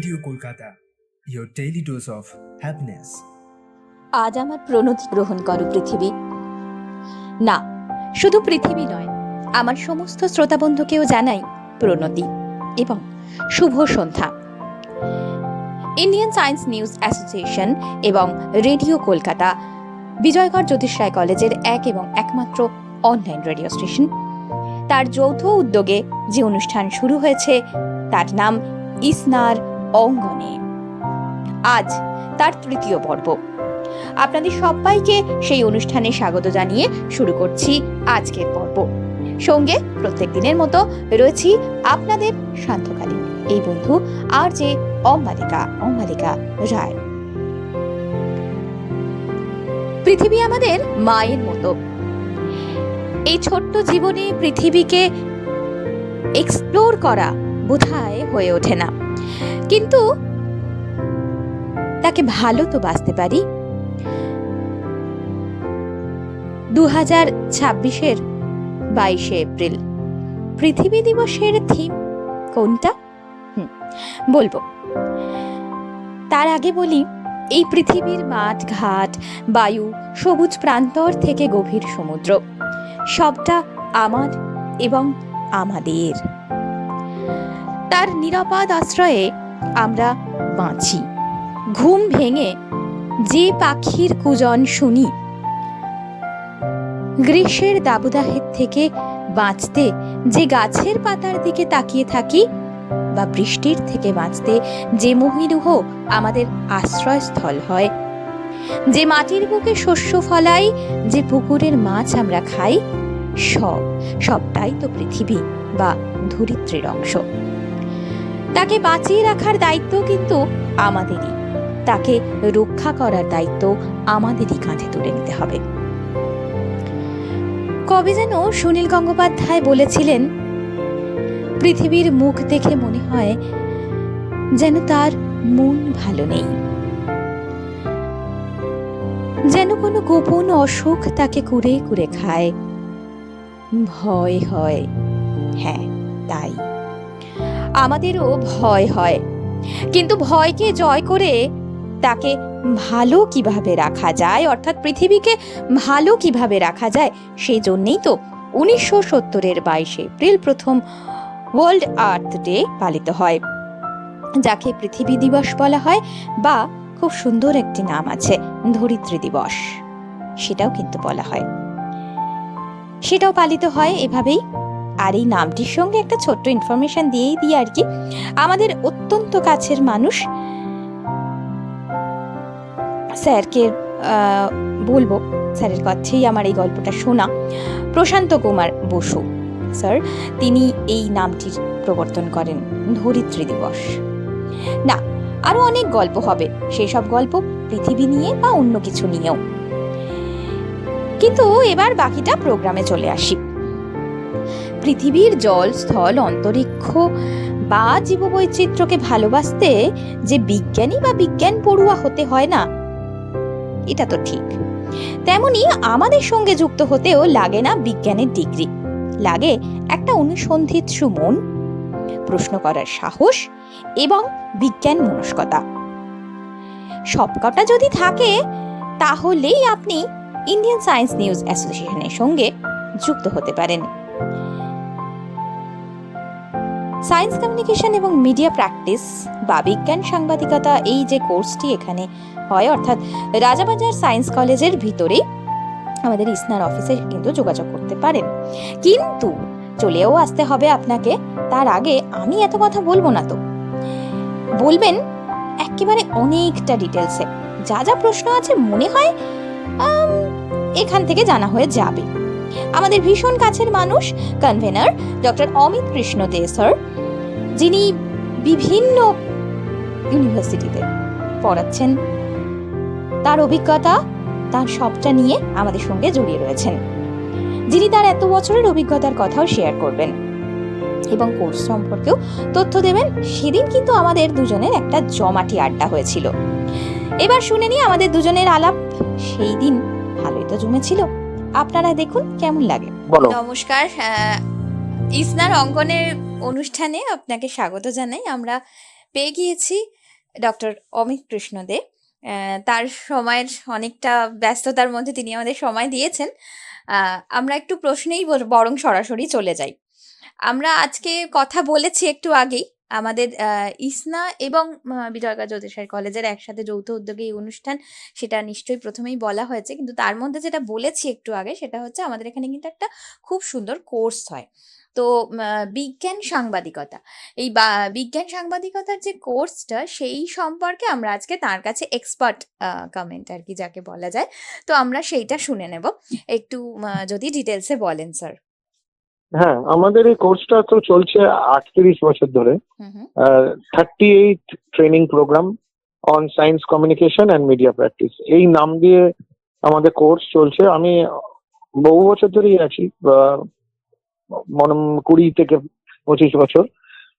Radio Kolkata, your daily dose of happiness. আজ আমার প্রণতি গ্রহণ করো পৃথিবী। না, শুধু পৃথিবী নয়, আমার সমস্ত শ্রোতা বন্ধুকেও জানাই প্রণতি এবং শুভ সন্ধ্যা। ইন্ডিয়ান সায়েন্স নিউজ অ্যাসোসিয়েশন এবং রেডিও কলকাতা, বিজয়গড় জ্যোতিষ রায় কলেজের এক এবং একমাত্র অনলাইন রেডিও স্টেশন, তার যৌথ উদ্যোগে যে অনুষ্ঠান শুরু হয়েছে তার নাম ইসনার অঙ্গনে। আজ তার তৃতীয় পর্ব। আপনাদের সবাইকে সেই অনুষ্ঠানে স্বাগত জানিয়ে শুরু করছি আজকের পর্ব। সঙ্গে প্রত্যেক দিনের মতো রয়েছি আপনাদের শান্তকালীন এই বন্ধু আর যে অম্বালিকা রায়। পৃথিবী আমাদের মায়ের মতো। এই ছোট্ট জীবনে পৃথিবীকে এক্সপ্লোর করা বোধহয় হয়ে ওঠে না, কিন্তু তাকে ভালো তো বাঁচতে পারি। 2026-এর 22শে এপ্রিল পৃথিবী দিবসের থিম কোনটা বলবো। তার আগে বলি, এই পৃথিবীর মাঠ ঘাট, বায়ু, সবুজ প্রান্তর থেকে গভীর সমুদ্র, সবটা আমার এবং আমাদের। তার নিরাপদ আশ্রয়ে আমরা বাঁচি। ঘুম ভেঙে যে পাখির কুজন শুনি, গ্রীষ্মের দাবদাহের থেকে বাঁচতে যে গাছের পাতার দিকে তাকিয়ে থাকি, বা বৃষ্টির থেকে বাঁচতে যে মহিরুহ আমাদের আশ্রয়স্থল হয়, যে মাটির বুকে শস্য ফলাই, যে পুকুরের মাছ আমরা খাই, সবটাই তো পৃথিবী বা ধরিত্রীর অংশ। তাকে বাঁচিয়ে রাখার দায়িত্ব কিন্তু আমাদেরই, তাকে রক্ষা করার দায়িত্ব আমাদেরই কাঁধে তুলে নিতে হবে। কবে যেন সুনীল গঙ্গোপাধ্যায় বলেছিলেন, পৃথিবীর মুখ দেখে মনে হয় যেন তার মন ভালো নেই, যেন কোনো গোপন অসুখ তাকে কুরে কুরে খায়। ভয় হয়, হ্যাঁ তাই, আমাদেরও ভয় হয়, কিন্তু ভয়কে জয় করে তাকে ভালো কিভাবে রাখা যায়, অর্থাৎ পৃথিবীকে ভালো কিভাবে রাখা যায়, সেই জন্যেই তো 1970-এর 22শে এপ্রিল প্রথম ওয়ার্ল্ড আর্থ ডে পালিত হয়, যাকে পৃথিবী দিবস বলা হয়, বা খুব সুন্দর একটি নাম আছে ধরিত্রী দিবস, সেটাও কিন্তু বলা হয়। সেটাও পালিত হয় এভাবেই। আর এই নামটির সঙ্গে একটা ছোট্ট ইনফরমেশন দিয়েই দিই আর কি। আমাদের অত্যন্ত কাছের মানুষ, স্যারকে বলবো, স্যারের কাছেই আমার এই গল্পটা শোনা, প্রশান্ত কুমার বসু স্যার, তিনি এই নামটির প্রবর্তন করেন, ধরিত্রী দিবস। না, আরো অনেক গল্প হবে, সেই সব গল্প পৃথিবী নিয়ে বা অন্য কিছু নিয়েও। কিন্তু এবার বাকিটা প্রোগ্রামে চলে আসি। পৃথিবীর জল, স্থল, অন্তরিক্ষ বা জীববৈচিত্র্যকে ভালোবাসতে যে বিজ্ঞানী বা বিজ্ঞান পড়ুয়া হতে হয় না, এটা তো ঠিক। তেমনি আমাদের সঙ্গে যুক্ত হতেও লাগে না বিজ্ঞানের ডিগ্রি, লাগে একটা অনুসন্ধিৎসু মন, প্রশ্ন করার সাহস এবং বিজ্ঞান মনস্কতা। সবকটা যদি থাকে, তাহলেই আপনি ইন্ডিয়ান সায়েন্স নিউজ অ্যাসোসিয়েশনের সঙ্গে যুক্ত হতে পারেন। সায়েন্স কমিউনিকেশন এবং মিডিয়া প্র্যাকটিস বা বিজ্ঞান সাংবাদিকতা, এই যে কোর্সটি এখানে হয়, অর্থাৎ রাজাবাজার সায়েন্স কলেজের ভিতরেই আমাদের ইসনার অফিসে কিন্তু যোগাযোগ করতে পারেন। কিন্তু চলেও আসতে হবে আপনাকে। তার আগে আমি এত কথা বলবো না, তো বলবেন একেবারে অনেকটা ডিটেলসে। যা যা প্রশ্ন আছে মনে হয় এখান থেকে জানা হয়ে যাবে। আমাদের ভীষণ কাছের মানুষ, কনভেনার ডক্টর অমিত কৃষ্ণ দে স্যার, যিনি বিভিন্ন ইউনিভার্সিটিতে পড়াচ্ছেন, তার অভিজ্ঞতা, তার সবটা নিয়ে আমাদের সঙ্গে জড়িয়ে রয়েছেন, যিনি তার এত বছরের অভিজ্ঞতার কথাও শেয়ার করবেন এবং কোর্স সম্পর্কেও তথ্য দেবেন। সেদিন কিন্তু আমাদের দুজনের একটা জমাটি আড্ডা হয়েছিল। এবার শুনে নিই আমাদের দুজনের আলাপ। সেই দিন ভালোই তো জমেছিল, আপনারা দেখুন কেমন লাগে। নমস্কার, ইসনার অঙ্গনের অনুষ্ঠানে আপনাকে স্বাগত জানাই। আমরা পেয়ে গিয়েছি ডক্টর অমিত কৃষ্ণ দে। তার সময়ের অনেকটা ব্যস্ততার মধ্যে তিনি আমাদের সময় দিয়েছেন। আমরা একটু প্রশ্নেই বরং সরাসরি চলে যাই। আমরা আজকে কথা বলেছি একটু আগেই আমাদের ইসনা এবং বিজয়গা জ্যোতিষায়ী কলেজের একসাথে যৌথ উদ্যোগে এই অনুষ্ঠান, সেটা নিশ্চয়ই প্রথমেই বলা হয়েছে, কিন্তু তার মধ্যে যেটা বলেছি একটু আগে সেটা হচ্ছে আমাদের এখানে কিন্তু একটা খুব সুন্দর কোর্স হয়। তো বিজ্ঞান সাংবাদিকতা, এই বিজ্ঞান সাংবাদিকতার যে কোর্সটা সেই সম্পর্কে আমরা আজকে তার কাছে এক্সপার্ট কমেন্ট আর কি যাকে বলা যায়, তো আমরা সেইটা শুনে নেব। একটু যদি ডিটেলসে বলেন স্যার। হ্যাঁ, আমাদের এই কোর্সটা তো চলছে 38 বছর ধরে। হুম হুম 38 training program on science communication and media practice, এই নাম দিয়ে আমাদের কোর্স চলছে। আমি বহু বছর ধরেই আছি, মনে 20 থেকে 25 বছর।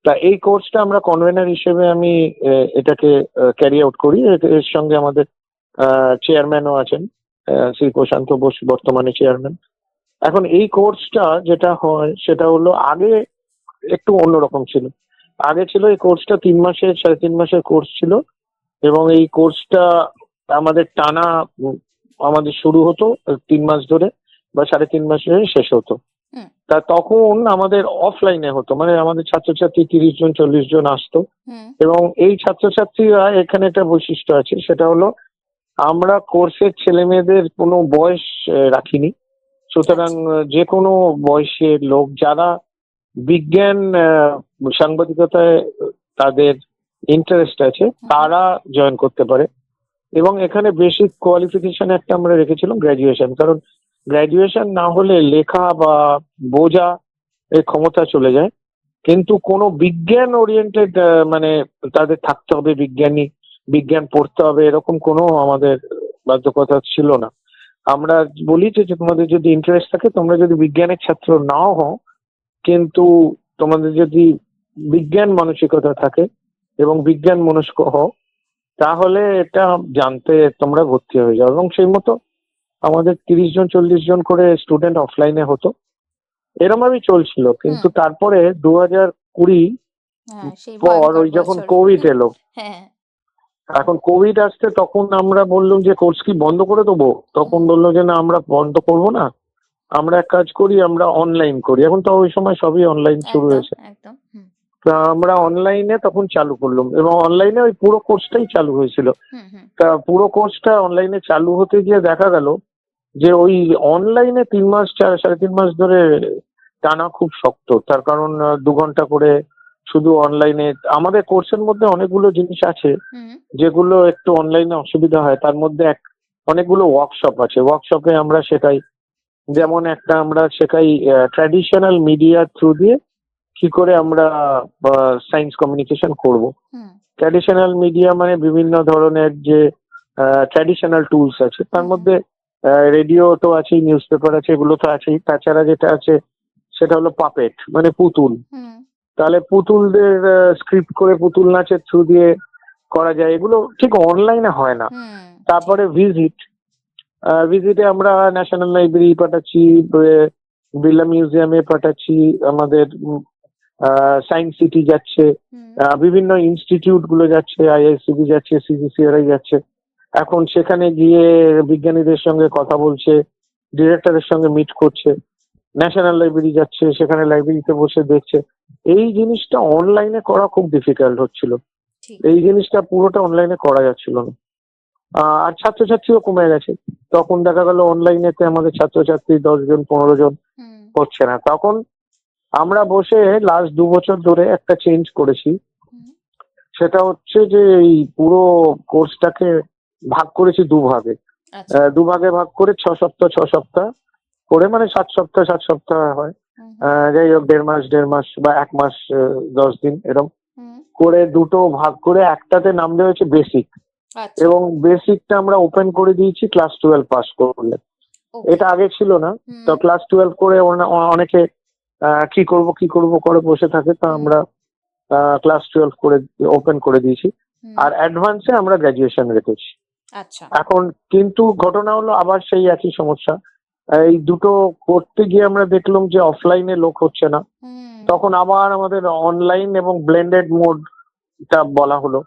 তা এই কোর্সটা আমরা কনভেনার হিসেবে আমি এটাকে ক্যারি আউট করি। এর সঙ্গে আমাদের চেয়ারম্যানও আছেন, শ্রী প্রশান্ত বোস বর্তমানে চেয়ারম্যান। এখন এই কোর্সটা যেটা হয় সেটা হলো, আগে একটু অন্যরকম ছিল। আগে ছিল এই কোর্সটা 3 মাসের, 3.5 মাসের কোর্স ছিল, এবং এই কোর্সটা আমাদের টানা আমাদের শুরু হতো 3 মাস ধরে বা 3.5 মাস ধরে শেষ হতো। হুম। তা তখন আমাদের অফলাইনে হতো, মানে আমাদের ছাত্রছাত্রী 30 জন 40 জন আসতো। হুম এবং এই ছাত্রছাত্রীরা, এখানে একটা বৈশিষ্ট্য আছে, সেটা হলো আমরা কোর্সের ছেলে মেয়েদের কোনো বয়স রাখিনি। সুতরাং যে কোনো বয়সের লোক যারা বিজ্ঞান সাংবাদিকতায় তাদের ইন্টারেস্ট আছে তারা জয়েন করতে পারে। এবং এখানে বেসিক কোয়ালিফিকেশন একটা আমরা রেখেছিলাম গ্র্যাজুয়েশন, কারণ গ্র্যাজুয়েশন না হলে লেখা বা বোঝা এই ক্ষমতা চলে যায়। কিন্তু কোনো বিজ্ঞান ওরিয়েন্টেড মানে তাদের থাকতে হবে, বিজ্ঞান পড়তে হবে, এরকম কোনো আমাদের বাধ্যকতা ছিল না। আমরা বলি যে তোমাদের যদি ইন্টারেস্ট থাকে, তোমরা যদি বিজ্ঞানের ছাত্র নাও হও, কিন্তু তোমাদের যদি বিজ্ঞান মানসিকতা থাকে এবং বিজ্ঞান মনস্ক হও, তাহলে এটা জানতে তোমরা ভর্তি হয়ে যাও। এবং সেই মতো আমাদের 30 জন 40 জন করে স্টুডেন্ট অফলাইনে হতো, এরম ভাবেই চলছিল। কিন্তু তারপরে 2020 সেই পর ভয়ঙ্কর ওই যখন বছর। কোভিড এলো, হ্যাঁ। এখন কোভিড আসতে তখন আমরা বললাম যে কোর্স কি বন্ধ করে দেবো? তখন বললো যে না, আমরা বন্ধ করবো না, আমরা এক কাজ করি, আমরা অনলাইন করি। এখন তো ওই সময় সবই অনলাইন শুরু একদম হয়েছে। একদম। হুম তা আমরা অনলাইনে তখন চালু করলাম, এবং অনলাইনে ওই পুরো কোর্সটাই চালু হয়েছিল। হুম হুম তা পুরো কোর্সটা অনলাইনে চালু হতে গিয়ে দেখা গেল যে ওই অনলাইনে 3 মাস 3.5 মাস ধরে টানা খুব শক্ত। তার কারণ 2 ঘন্টা করে শুধু অনলাইনে। আমাদের কোর্সের মধ্যে অনেকগুলো জিনিস আছে হুম যেগুলো একটু অনলাইনে অসুবিধা হয়। তার মধ্যে অনেকগুলো ওয়ার্কশপ আছে, ওয়ার্কশপে আমরা শেখাই। যেমন একটা আমরা শেখাই ট্র্যাডিশনাল মিডিয়ার থ্রু দিয়ে কি করে আমরা সায়েন্স কমিউনিকেশন করব। হুম ট্র্যাডিশনাল মিডিয়া মানে বিভিন্ন ধরনের যে ট্র্যাডিশনাল টুলস আছে, তার মধ্যে রেডিও তো আছেই, নিউজ পেপার আছে, এগুলো তো আছেই। তাছাড়া যেটা আছে সেটা হলো পাপেট, মানে পুতুল। হুম তাহলে পুতুলদের স্ক্রিপ্ট করে পুতুল নাচের থ্রু দিয়ে করা যায়, এগুলো ঠিক অনলাইনে হয় না। হুম তারপরে ভিজিটে আমরা ন্যাশনাল লাইব্রেরি পাঠাচ্ছি, বিড়লা মিউজিয়ামে পাঠাচ্ছি, আমাদের সায়েন্স সিটি যাচ্ছে, হুম বিভিন্ন ইনস্টিটিউট গুলো যাচ্ছে, আইআইসিবি যাচ্ছে, সিজিসিআরআই যাচ্ছে। এখন সেখানে গিয়ে বিজ্ঞানীদের সঙ্গে কথা বলছে, ডিরেক্টরের সঙ্গে মিট করছে। ন্যাশনাল লাইব্রেরি যাচ্ছে, সেখানে লাইব্রেরিতে বসে দেখছে। এই জিনিসটা অনলাইনে করা খুব ডিফিকাল্ট হচ্ছিল, ঠিক। এই জিনিসটা পুরোটা অনলাইনে করা যাচ্ছিল না। আর ছাত্রছাত্রীও কমে গেছে। তখন দেখা গেল অনলাইনেতে আমাদের ছাত্রছাত্রী 10 জন 15 জন হুম হচ্ছে না। তখন আমরা বসে লাস্ট 2 বছর ধরে একটা চেঞ্জ করেছি। হুম সেটা হচ্ছে যে এই পুরো কোর্সটাকে ভাগ করেছি দুভাগে। আচ্ছা। দুভাগে ভাগ করে 6 সপ্তাহ 6 সপ্তাহ করে, মানে 7 সপ্তাহ 7 সপ্তাহ হয়। হুম যাই হোক, 1.5 মাস বা 1 মাস 10 দিন এরকম হুম করে দুটো ভাগ করে একটাতে নাম দেওয়া হয়েছে বেসিক। আচ্ছা। এবং বেসিকটা আমরা ওপেন করে দিয়েছি ক্লাস 12 পাস করলে। ওকে। এটা আগে ছিল না। হুম তো ক্লাস 12 করে অনেকে কি করব করে বসে থাকে, তা আমরা ক্লাস 12 করে ওপেন করে দিয়েছি। হুম আর অ্যাডভান্সে আমরা গ্র্যাজুয়েশন রেখেছি। আচ্ছা। এখন কিন্তু ঘটনা হলো আবার সেই একই সমস্যা। এই দুটো করতে গিয়ে আমরা দেখলাম যে অফলাইনে লোক হচ্ছে না। হুম তখন আবার আমাদের অনলাইন এবং ব্লেন্ডেড মোড টা বলা হলো,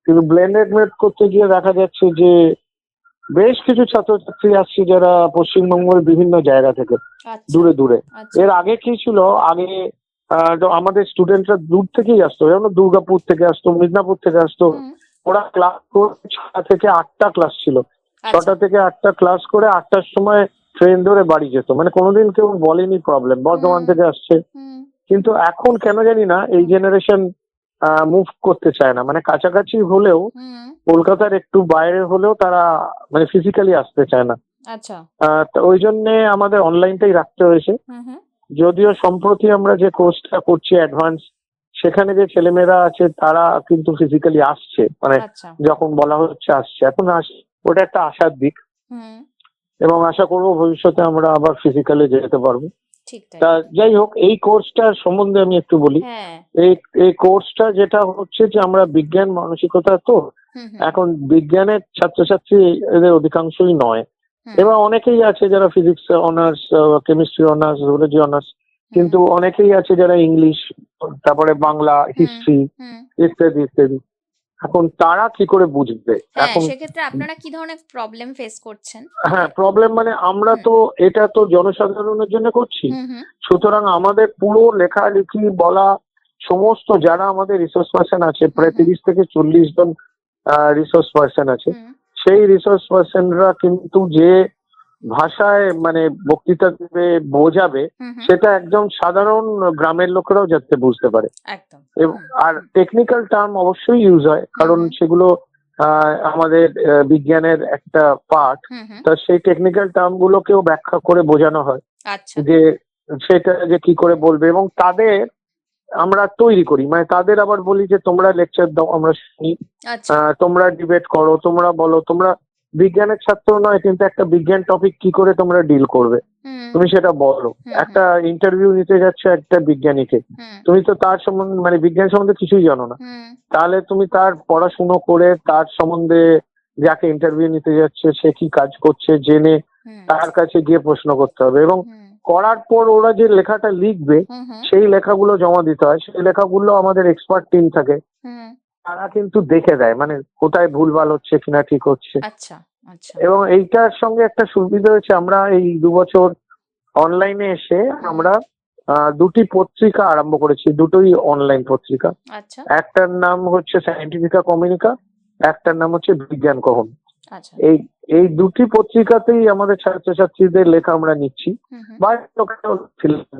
কিন্তু ব্লেন্ডেড মেড করতে গিয়ে দেখা যাচ্ছে যে বেশ কিছু ছাত্রছাত্রী আসছে যারা পশ্চিমবঙ্গের বিভিন্ন জায়গা থেকে, আচ্ছা দূরে দূরে। আচ্ছা এর আগে কি ছিল, আগে তো আমাদের স্টুডেন্টরা দূর থেকেই আসতো, যেমন দুর্গাপুর থেকে আসতো, মিদনাপুর থেকে আসতো। হুম ওরা ক্লাস করে 6টা থেকে 8টা ক্লাস ছিল, আচ্ছা 6টা থেকে 8টা ক্লাস করে 8টার সময় ট্রেন ধরে বাড়ি যেত, মানে কোনোদিন কেউ বলেনি প্রবলেম, বর্ধমান হুম থেকে আসছে। হুম কিন্তু এখন কেন জানি না এই জেনারেশন মুভ করতে চায় না, মানে কাছাকাছি হলেও হুম কলকাতার একটু বাইরে হলেও তারা মানে ফিজিক্যালি আসতে চায় না। আচ্ছা তো ওই জন্য আমাদের অনলাইনটাই রাখতে হয়েছে। হুম হুম যদিও সম্প্রতি আমরা যে কোর্সটা করছি অ্যাডভান্স, সেখানে যে ছেলেমেয়েরা আছে তারা কিন্তু ফিজিক্যালি আসছে, মানে আচ্ছা যখন বলা হচ্ছে আসছে, এখন ওটা একটা আশার দিক। হুম এবং আশা করবো ভবিষ্যতে আমরা আবার ফিজিক্যালি যেতে পারবো। ঠিক তাই তা যাই হোক, এই কোর্সটার সম্বন্ধে আমি একটু বলি। হ্যাঁ এই এই কোর্সটা যেটা হচ্ছে যে আমরা বিজ্ঞান মানসিকতা, তো হুম হুম এখন বিজ্ঞানের ছাত্রছাত্রী এদের অধিকাংশই নয়, হুম এবার অনেকেই আছে যারা physics honours, chemistry honours, zoology honours, কিন্তু অনেকেই আছে যারা ইংলিশ, তারপরে বাংলা, হিস্ট্রি হুম ইত্যাদি ইত্যাদি। এখন তারা কি করে বুঝবে হ্যাঁ এখন? সেক্ষেত্রে আপনারা কি ধরনের প্রবলেম ফেস করছেন? হ্যাঁ, প্রবলেম মানে আমরা হুম তো এটা তো জনসাধারণের জন্য করছি, হুম হুম সুতরাং আমাদের পুরো লেখালেখি বলা সমস্ত যারা আমাদের রিসোর্স পার্সন আছে, প্রায় 30 থেকে 40 জন রিসোর্স পার্সন আছে, হুম সেই রিসোর্স পার্সনরা কিন্তু যে ভাষায় মানে বক্তৃতা দেবে, বোঝাবে, হুম হুম সেটা একদম সাধারণ গ্রামের লোকেরাও যাতে বুঝতে পারে। একদম এবং আর টেকনিক্যাল টার্ম অবশ্যই ইউজ হয়, কারণ হুম। সেগুলো আমাদের বিজ্ঞানের একটা পার্ট। হুম হুম তা সেই টেকনিক্যাল টার্ম গুলোকেও ব্যাখ্যা করে বোঝানো হয় আচ্ছা যে সেটা যে কি করে বলবে, এবং তাদের আমরা তৈরি করি, মানে তাদের আবার বলি যে তোমরা লেকচার দাও, আমরা শুনি, আচ্ছা তোমরা ডিবেট করো, তোমরা বলো, তোমরা বিজ্ঞানের ছাত্র নয় কিন্তু একটা বিজ্ঞান টপিক কি করে তোমরা ডিল করবে, হুম তুমি সেটা বলো। হুম একটা ইন্টারভিউ নিতে যাচ্ছ একটা বিজ্ঞানীকে, হুম তুমি তো তার সম্বন্ধে মানে বিজ্ঞান সম্বন্ধে কিছুই জানো না, হুম তাহলে তুমি তার পড়াশুনো করে তার সম্বন্ধে, যাকে ইন্টারভিউ নিতে যাচ্ছে সে কি কাজ করছে জেনে হুম তার কাছে গিয়ে প্রশ্ন করতে হবে, এবং হুম করার পর ওরা যে লেখাটা লিখবে হুম হুম সেই লেখাগুলো জমা দিতে হয়। সেই লেখাগুলো আমাদের এক্সপার্ট টিম থাকে, হুম তারা কিন্তু দেখে দেয়, মানে কোথায় ভুলভাল হচ্ছে কিনা ঠিক হচ্ছে। আচ্ছা আচ্ছা এবং এইটার সঙ্গে একটা সুবিধা হয়েছে, আমরা এই 2 বছর অনলাইনে এসে আমরা দুটি পত্রিকা আরম্ভ করেছি, দুটোই অনলাইন পত্রিকা। আচ্ছা একটার নাম হচ্ছে সায়েন্টিফিকা কমিউনিকা, একটার নাম হচ্ছে বিজ্ঞান কহন। আচ্ছা এই এই দুটি পত্রিকাতেই আমাদের ছাত্রছাত্রীদের লেখা আমরা নিচ্ছি, হুম হুম বাইরের লোকেরাও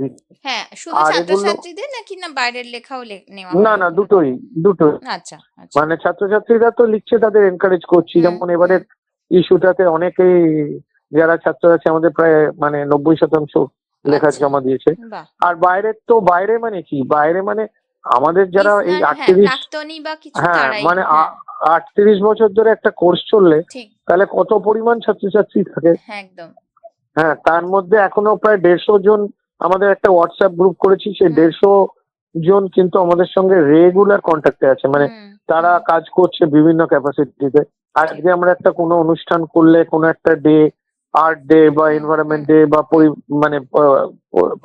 লিখছি। হ্যাঁ শুধু আর এগুলো ছাত্রছাত্রীদের নাকি না বাইরের লেখাও নেওয়া না হয় না, এগুলো? দুটোই দুটোই। আচ্ছা আচ্ছা মানে ছাত্রছাত্রীরা তো লিখছে, তাদের এনকারেজ করছি, হুম যেমন এবারের ইস্যুটাতে অনেকেই যারা ছাত্র আছে আমাদের প্রায় মানে 90% লেখা আচ্ছা জমা দিয়েছে। বাহ আর বাইরের তো বাইরে মানে কি, বাইরে মানে আমাদের যারা এই লিসনার হ্যাঁ 38, প্রাক্তনী বা কিছু হ্যাঁ তারাই মানে হ্যাঁ 38 বছর ধরে একটা কোর্স চললে ঠিক তাহলে কত পরিমাণ ছাত্রছাত্রী থাকে। হ্যাঁ একদম হ্যাঁ, তার মধ্যে এখনো প্রায় 150 জন, আমাদের একটা হোয়াটসঅ্যাপ গ্রুপ করেছি, সেই হুম 150 জন কিন্তু আমাদের সঙ্গে রেগুলার কন্ট্যাক্টে আছে, মানে হুম তারা হুম, কাজ করছে বিভিন্ন ক্যাপাসিটিতে। ঠিক আজকে আমরা একটা কোনো অনুষ্ঠান করলে, কোনো একটা ডে, আর্ট ডে বা হুম এনভায়রনমেন্ট হুম ডে বা হুম মানে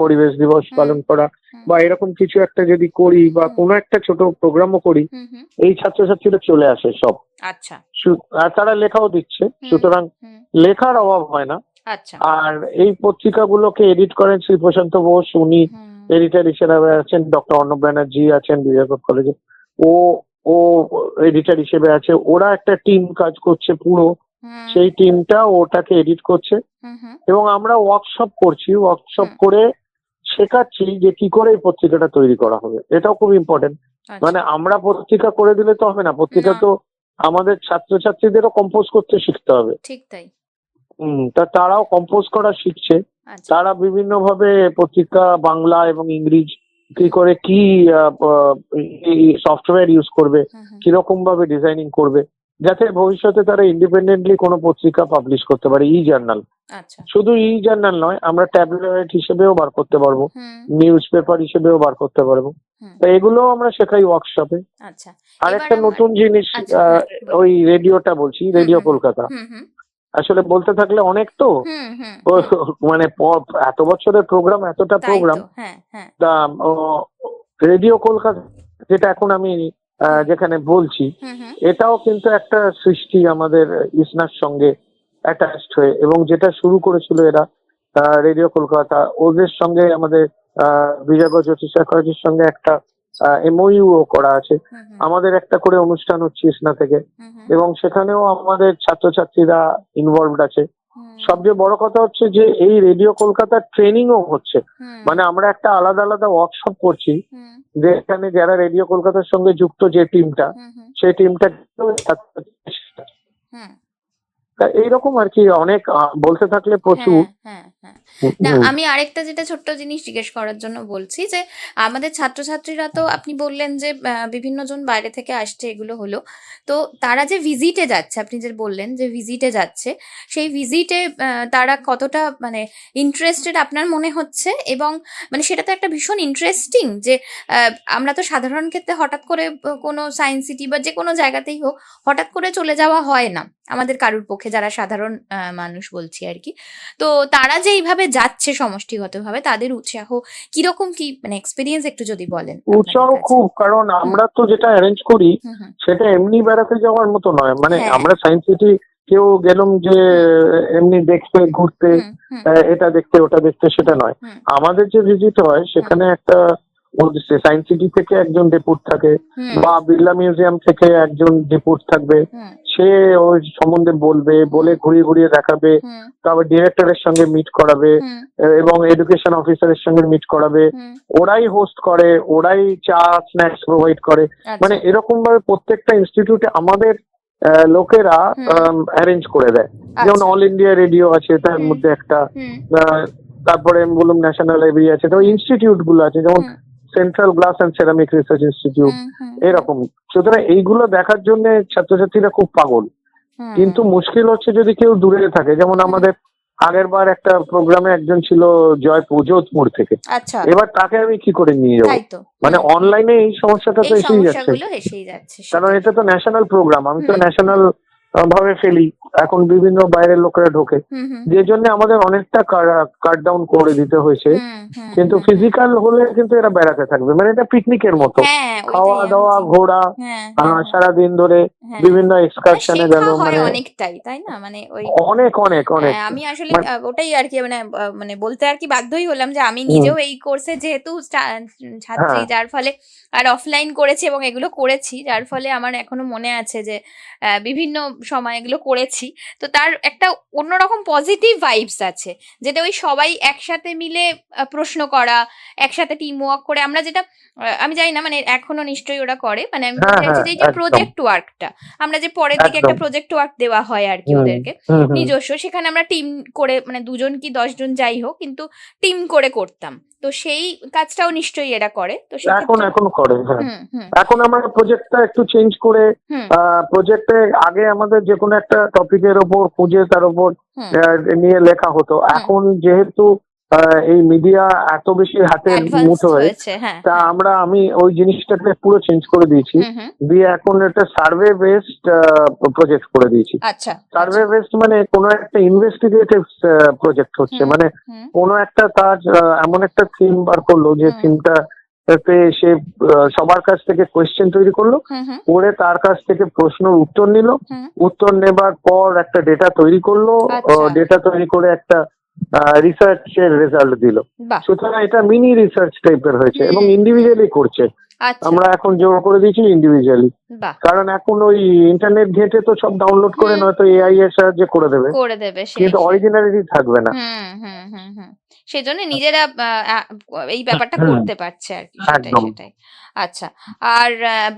পরিবেশ দিবস হুম পালন করা হুম বা এরকম কিছু একটা যদি করি বা হুম কোনো একটা ছোট প্রোগ্রামও করি, হুম হুম এই ছাত্রছাত্রীরা চলে আসে সব। আচ্ছা আর তারা লেখাও দিচ্ছে, হুম সুতরাং হুম লেখার অভাব হয় না। আচ্ছা আর এই পত্রিকাগুলোকে এডিট করেন শ্রী প্রশান্ত বোস, উনি হুম এডিটর হিসেবে আছেন। ডক্টর অর্ণব ব্যানার্জি আছেন বিবেকানন্দ কলেজে, ও ও এডিটর হিসেবে আছে। ওরা একটা টিম কাজ করছে পুরো, হুম সেই টিমটা ওটাকে এডিট করছে। হুম হুম এবং আমরা ওয়ার্কশপ করছি, ওয়ার্কশপ হুম করে শেখাচ্ছি যে কি করে এই পত্রিকাটা তৈরি করা হবে। এটাও খুব ইম্পর্টেন্ট। আচ্ছা মানে আমরা পত্রিকা করে দিলে তো হবে না, পত্রিকা না তো আমাদের ছাত্রছাত্রীদেরও কম্পোজ করতে শিখতে হবে। ঠিক তাই তা তারাও কম্পোজ করা শিখছে। আচ্ছা তারা বিভিন্ন ভাবে পত্রিকা বাংলা এবং ইংরেজি কি করে কি সফটওয়্যার ইউজ করবে, হুম হুম কিরকম ভাবে ডিজাইনিং করবে, যাতে ভবিষ্যতে তারা ইন্ডিপেন্ডেন্টলি কোনো পত্রিকা পাবলিশ করতে পারে। ই জার্নাল, আচ্ছা শুধু ই জার্নাল নয়, আমরা ট্যাবলয়েড হিসেবেও বার করতে পারবো, হুম নিউজ পেপার হিসেবেও বার করতে পারবো। হুম তো এগুলো আমরা শেখাই ওয়ার্কশপে। আচ্ছা আর এবার একটা আমার নতুন জিনিস, আচ্ছা হ্যাঁ বলুন ওই রেডিওটা বলছি, হুম রেডিও হুম কলকাতা। হুম হুম আসলে বলতে থাকলে অনেক, তো হুম হুম ও হুম মানে এত বছরের প্রোগ্রাম, এতটা তাই প্রোগ্রাম। তো হ্যাঁ হ্যাঁ তা রেডিও কলকাতা, যেটা এখন আমি যেখানে বলছি, হুম হুম এটাও কিন্তু একটা সৃষ্টি আমাদের ইসনার সঙ্গে অ্যাটাচড হয়ে, এবং যেটা শুরু করেছিল এরা রেডিও কলকাতা, ওদের সঙ্গে আমাদের বিজয় জ্যোতিষাচার্যের সঙ্গে একটা এমওইউ করা আছে। হুম হুম আমাদের একটা করে অনুষ্ঠান হচ্ছে ইসনা থেকে, হুম হুম এবং সেখানেও আমাদের ছাত্রছাত্রীরা ইনভলভড আছে। হুম সবচেয়ে বড় কথা হচ্ছে যে এই রেডিও কলকাতার ট্রেনিংও হচ্ছে, হুম মানে আমরা একটা আলাদা আলাদা ওয়ার্কশপ করছি, হুম যেখানে যারা রেডিও কলকাতার সঙ্গে যুক্ত যে টিমটা, হুম হুম সেই টিমটা হুম এইরকম আর কি, অনেক বলতে থাকলে প্রচুর। হ্যাঁ হ্যাঁ হ্যাঁ না, হুম, আমি আরেকটা যেটা ছোট্ট জিনিস জিজ্ঞেস করার জন্য বলছি যে আমাদের ছাত্রছাত্রীরা তো আপনি বললেন যে বিভিন্ন জন বাইরে থেকে আসছে, এগুলো হলো, তো তারা যে ভিজিটে যাচ্ছে, আপনি যে বললেন যে ভিজিটে যাচ্ছে, সেই ভিজিটে তারা কতটা মানে ইন্টারেস্টেড আপনার মনে হচ্ছে? এবং মানে সেটা তো একটা ভীষণ ইন্টারেস্টিং যে আমরা তো সাধারণ ক্ষেত্রে হঠাৎ করে কোনো সায়েন্স সিটি বা যে কোনো জায়গাতেই হোক হঠাৎ করে চলে যাওয়া হয় না আমাদের কারুর পক্ষে, যারা সাধারণ মানুষ বলছি আর কি। তো তারা যে এইভাবে যাচ্ছে সমষ্টিগতভাবে, তাদের উৎসাহ কিরকম, কি মানে এক্সপিরিয়েন্স একটু যদি বলেন আপনাদের উৎসাহ কাছে। খুব, কারণ হুম আমরা তো যেটা অ্যারেঞ্জ করি হুম হুম সেটা এমনি বেড়াতে যাওয়ার মতো নয়, মানে হ্যাঁ আমরা সায়েন্স সিটি কেউ গেলাম যে হুম এমনি দেখতে ঘুরতে, হুম হুম এটা দেখতে ওটা দেখতে, সেটা নয়। হুম আমাদের যে ভিজিট হয় হুম সেখানে একটা সায়েন্স সিটি থেকে একজন ডেপুট থাকে, হুম বা বিড়লা মিউজিয়াম থেকে একজন ডেপুট থাকবে, হুম সে ওই সম্বন্ধে বলবে, বলে ঘুরিয়ে ঘুরিয়ে দেখাবে, হুম তারপর ডিরেক্টরের সঙ্গে মিট করাবে, হুম এবং এডুকেশন অফিসারের সঙ্গে মিট করাবে। হুম ওরাই হোস্ট করে, ওরাই চা স্ন্যাক্স প্রোভাইড করে, মানে আচ্ছা এরকম ভাবে প্রত্যেকটা ইনস্টিটিউটে আমাদের লোকেরা হুম অ্যারেঞ্জ করে দেয়। যেমন আচ্ছা অল ইন্ডিয়া রেডিও আছে তার হুম মধ্যে একটা, হুম আহ, তারপরে আমি বললাম ন্যাশনাল লাইব্রেরি আছে, তো হুম ইনস্টিটিউট গুলো আছে, যেমন hmm central glass and ceramic research institute, hmm hmm এরকম। সুতরাং এইগুলো দেখার জন্য ছাত্রছাত্রীরা খুব পাগল। হুম কিন্তু মুশকিল হচ্ছে যদি কেউ দূরে থাকে, যেমন হুম আমাদের আগের বার একটা প্রোগ্রামে একজন ছিল জয়পুর যোধপুর থেকে, আচ্ছা এবার তাকে আমি কি করে নিয়ে যাবো? তাই তো মানে হুম হুম অনলাইনে এই সমস্যাটা তো এই এসেই যাচ্ছে, সমস্যাগুলো এসেই যাচ্ছে, কারণ সেটাই। এটা তো ন্যাশনাল প্রোগ্রাম, আমি তো হুম ন্যাশনাল ভাবে ফেলি, এখন বিভিন্ন বাইরের লোকেরা ঢোকে, হুম হুম যে জন্য আমাদের অনেকটা কাট ডাউন করে দিতে হয়েছে। হুম হুম কিন্তু হুম হুম ফিজিক্যাল হলে কিন্তু এরা বেড়াতে থাকবে, মানে এটা পিকনিকের মতো, হ্যাঁ খাওয়া ওইটাই আমি দাওয়া ঘোরা, হ্যাঁ হ্যাঁ হ্যাঁ সারাদিন ধরে হ্যাঁ বিভিন্ন আর এক্সকারশনে গেল, শেখা হয় মানে অনেকটাই, তাই না, মানে ওই অনেক অনেক অনেক, আমি আসলে মানে ওটাই আর কি মানে মানে বলতে আর কি বাধ্যই হলাম যে আমি হুম, নিজেও এই কোর্সে যেহেতু ছাত্রী, হ্যাঁ যার ফলে আর অফলাইন করেছি এবং এগুলো করেছি, যার ফলে আমার এখনো মনে আছে যে বিভিন্ন সময় এগুলো করেছি। তো তার একটা অন্যরকম পজিটিভ ভাইবস আছে, যেটা ওই সবাই একসাথে মিলে প্রশ্ন করা, একসাথে টিম ওয়ার্ক করে আমরা যেটা আমি জানি না মানে এখনো নিশ্চয়ই ওরা করে, মানে আমি হ্যাঁ বলতে চাইছি হ্যাঁ যে এই যে একদম প্রজেক্ট ওয়ার্কটা আমরা যে পরের দিকে একদম, একটা প্রজেক্ট ওয়ার্ক দেওয়া হয় আর কি হুম ওদেরকে হুম হুম, নিজস্ব, সেখানে আমরা টিম করে মানে 2 জন কি 10 জন যাই হোক, কিন্তু টিম করে করতাম। তো সেই কাজটাও নিশ্চয়ই এরা করে, তো এখন সেক্ষেত্রে এখন করে, হ্যাঁ। হুম হুম এখন আমরা প্রজেক্টটা একটু চেঞ্জ করে, হুম প্রজেক্টে আগে আমাদের যে কোনো একটা টপিকের ওপর খুঁজে তার ওপর হুম নিয়ে লেখা হতো, হুম এখন যেহেতু এই মিডিয়া এত বেশি হাতের অ্যাডভান্সড মুঠোয়, হয়েছে, হ্যাঁ তা হ্যাঁ আমি ওই জিনিসটাকে পুরো চেঞ্জ করে দিয়েছি, হুম হুম দিয়ে এখন একটা সার্ভে বেসড প্রজেক্ট করে দিয়েছি। আচ্ছা সার্ভে আচ্ছা বেসড মানে কোনো একটা ইনভেস্টিগেটিভ প্রজেক্ট হচ্ছে, হুম মানে হুম কোনো একটা কাজ এমন একটা থিম বার করলো, যে হুম থিমটা তে সে সবার কাছ থেকে কোয়েশ্চেন তৈরি করলো, হুম হুম করে তার কাছ থেকে প্রশ্নের উত্তর নিল, হুম উত্তর নেবার পর একটা ডেটা তৈরি করলো, আচ্ছা ডেটা তৈরি করে একটা রিসার্চের রেজাল্ট দিল। বাহ সুতরাং এটা মিনি রিসার্চ টাইপের হয়েছে, এবং হুম হুম ইন্ডিভিজুয়ালি করছে। আচ্ছা আমরা এখন জোর করে দিয়েছি ইন্ডিভিজুয়ালি, বাহ কারণ এখন ওই ইন্টারনেট ঘেঁটে তো সব ডাউনলোড করে হুম নয়তো এআই এর সাহায্যে করে দেবে, করে দেবে, সেই কিন্তু সেই অরিজিনালিটি থাকবে না। হুম হুম হুম হুম সেজন্য নিজেরা এই ব্যাপারটা হুম, করতে পারছে আর কি, সেটাই একদম। সেটাই। আচ্ছা, আর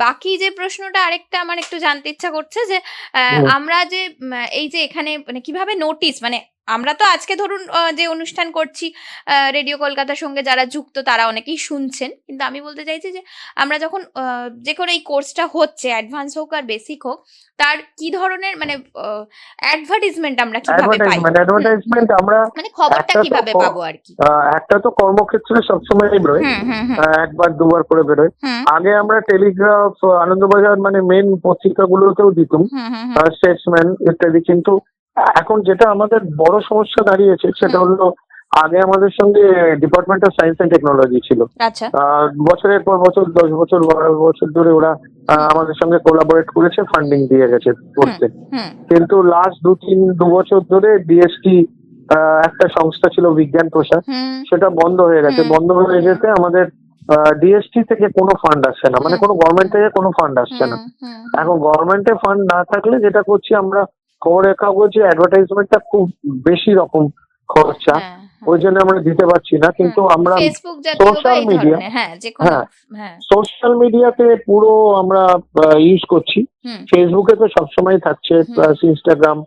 বাকি যে প্রশ্নটা আরেকটা আমার একটু জানতে ইচ্ছা করছে যে হুম, আমরা যে এই যে এখানে মানে কিভাবে নোটিস, মানে আমরা তো আজকে ধরুন যে অনুষ্ঠান করছি রেডিও কলকাতার সঙ্গে যারা যুক্ত তারা অনেকেই শুনছেন, কিন্তু আমি বলতে চাইছি যে আমরা যখন যে কোনো এই কোর্সটা হচ্ছে, অ্যাডভান্স হোক আর বেসিক হোক, তার কি ধরনের মানে অ্যাডভার্টিজমেন্ট আমরা কিভাবে পাই? হুম অ্যাডভার্টাইজমেন্ট আমরা মানে খবরটা একটা তো কিভাবে পাবো আর কি? একটা তো কর্মক্ষেত্রে সবসময় বেরোয়, হুম হুম হুম একবার দুবার করে বেরোয়। হুম আগে আমরা টেলিগ্রাফ, আনন্দবাজার, মানে মেন পত্রিকাগুলোতেও দিতাম, হুম হুম স্টেটসম্যান ইত্যাদি, কিন্তু এখন যেটা আমাদের বড় সমস্যা দাঁড়িয়েছে সেটা হুম হলো, আগে আমাদের সঙ্গে department of science and technology ছিল, আচ্ছা বছরের পর বছর 10 বছর 12 বছর ধরে ওরা আমাদের সঙ্গে কোলাবোরেট করেছে, ফান্ডিং দিয়ে গেছে করতে। কিন্তু লাস্ট 2 বছর ধরে ডিএসটি একটা সংস্থা ছিল বিজ্ঞান প্রসার, সেটা বন্ধ হয়ে গেছে। বন্ধ হয়ে যেতে আমাদের ডিএসটি থেকে কোনো ফান্ড আসছে না, মানে কোনো গভর্নমেন্ট থেকে কোনো ফান্ড আসছে না। এখন গভর্নমেন্টে ফান্ড না থাকলে যেটা করছি আমরা, খবরের কাগজে অ্যাডভার্টাইজমেন্টটা খুব বেশি রকম খরচা, ওই জন্য আমরা দিতে পারছি না। কিন্তু আমরা সোশ্যাল মিডিয়া, সোশ্যাল মিডিয়াতে পুরো আমরা ইউজ করছি। ফেসবুকে তো সবসময় থাকছে, প্লাস ইনস্টাগ্রাম,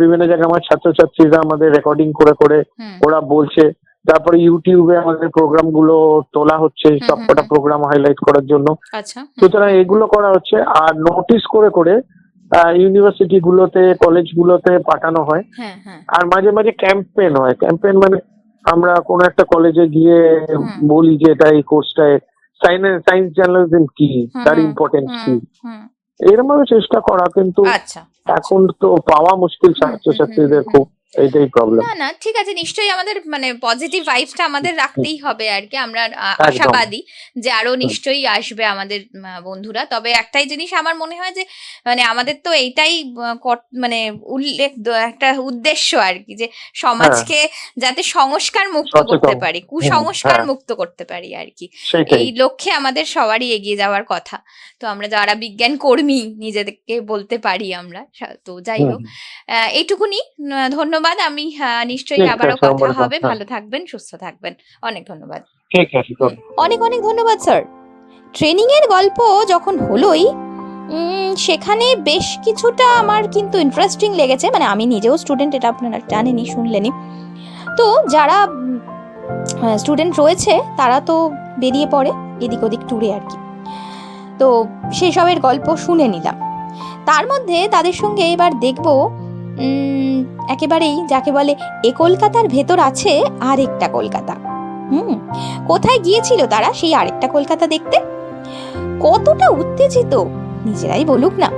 বিভিন্ন জায়গায় আমার ছাত্রছাত্রীরা আমাদের রেকর্ডিং করে করে ওরা বলছে। তারপরে ইউটিউবে আমাদের প্রোগ্রাম গুলো তোলা হচ্ছে, সবকটা প্রোগ্রাম হাইলাইট করার জন্য। সুতরাং এগুলো করা হচ্ছে। আর নোটিশ করে করে ইউনিভার্সিটি গুলোতে, কলেজ গুলোতে পাঠানো হয়। আর মাঝে মাঝে ক্যাম্পেন হয়। ক্যাম্পেন মানে আমরা কোনো একটা কলেজে গিয়ে বলি যে এটা এই কোর্সটায় সায়েন্স জার্নালিজম কি, তার ইম্পর্টেন্স কি, এরকম ভাবে চেষ্টা করা। কিন্তু এখন তো পাওয়া মুশকিল ছাত্রছাত্রীদের, খুব এইটাই প্রবলেম। না ঠিক আছে, নিশ্চয়ই আমাদের মানে পজিটিভ ভাইবসটা আমাদের রাখতেই হবে আর কি। আমরা আশাবাদী যে আরো নিশ্চয়ই আসবে আমাদের বন্ধুরা। তবে একটাই জিনিস আমার মনে হয় যে মানে আমাদের তো এইটাই মানে উল্লেখ, একটা উদ্দেশ্য আর কি, যে সমাজকে যাতে সংস্কার মুক্ত করতে পারি, কুসংস্কার মুক্ত করতে পারি আর কি। এই লক্ষ্যে আমাদের সবারই এগিয়ে যাওয়ার কথা। তো আমরা যারা বিজ্ঞান কর্মী নিজেদেরকে বলতে পারি আমরা। তো যাই হোক, এইটুকুনি, ধন্যবাদ। আমি নিশ্চয়ই আবারও কথা হবে। ভালো থাকবেন, সুস্থ থাকবেন। অনেক ধন্যবাদ। অনেক অনেক ধন্যবাদ স্যার। ট্রেনিং এর গল্প যখন হলোই, সেখানে বেশ কিছুটা আমার কিন্তু ইন্টারেস্টিং লেগেছে। মানে আমি নিজেও স্টুডেন্ট, এটা আপনারা জানেনই, শুনলেনই। তো যারা স্টুডেন্ট রয়েছে তারা তো বেরিয়ে পড়ে এদিক ওদিক ট্যুরে আর কি। তো সেসবের গল্প শুনে নিলাম। তার মধ্যে তাদের সঙ্গে এবার দেখব একেবারেই যাকে বলে এ কলকাতার ভেতর আছে আরেকটা কলকাতা। কোথায় গিয়েছিল তারা সেই আরেকটা কলকাতা দেখতে? কতটা উত্তেজিত নিজেরাই বলুক না।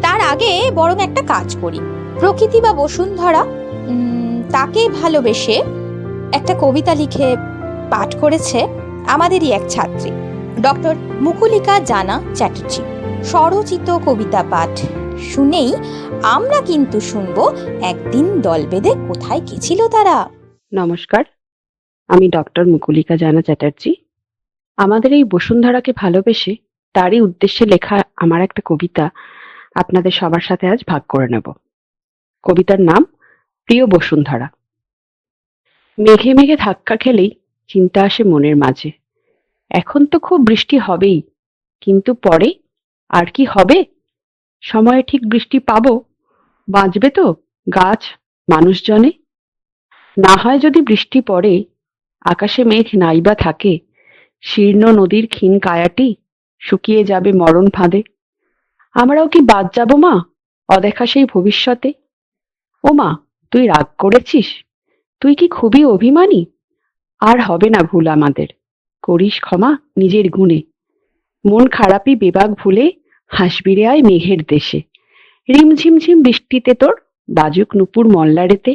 তার আগে বরং একটা কাজ করি। প্রকৃতি বা বসুন্ধরা, তাকে ভালোবেসে একটা কবিতা লিখে পাঠ করেছে আমাদেরই এক ছাত্রী, ডক্টর মুকুলিকা জানা চ্যাটার্জি। স্বরচিত কবিতা পাঠ শুনেই আমরা কিন্তু শুনবো একদিন দল বেঁধে কোথায় গেছিল তারা। নমস্কার, আমি ডক্টর মুকুলিকা জানা চ্যাটার্জি। আমাদের এই বসুন্ধরাকে ভালোবেসে তারই উদ্দেশ্যে লেখা আমার একটা কবিতা আপনাদের সবার সাথে আজ ভাগ করে নেব। কবিতার নাম প্রিয় বসুন্ধরা। মেঘে মেঘে ধাক্কা খেলেই চিন্তা আসে মনের মাঝে। এখন তো খুব বৃষ্টি হবেই, কিন্তু পরে আর কি হবে? সময়ে ঠিক বৃষ্টি পাবো? বাঁচবে তো গাছ মানুষজনে? না হয় যদি বৃষ্টি পড়ে, আকাশে মেঘ নাইবা থাকে, শীর্ণ নদীর ক্ষীণ কায়াটি শুকিয়ে যাবে মরণ ফাঁদে। আমরাও কি বাদ যাব মা অদেখা সেই ভবিষ্যতে? ও মা, তুই রাগ করেছিস? তুই কি খুবই অভিমানী? আর হবে না ভুল আমাদের, করিস ক্ষমা নিজের গুণে। মন খারাপই বেবাগ ভুলে হাসবি রে আয় মেঘের দেশে। রিমঝিমঝিম বৃষ্টিতে তোর বাজুক নুপুর মল্লারেতে,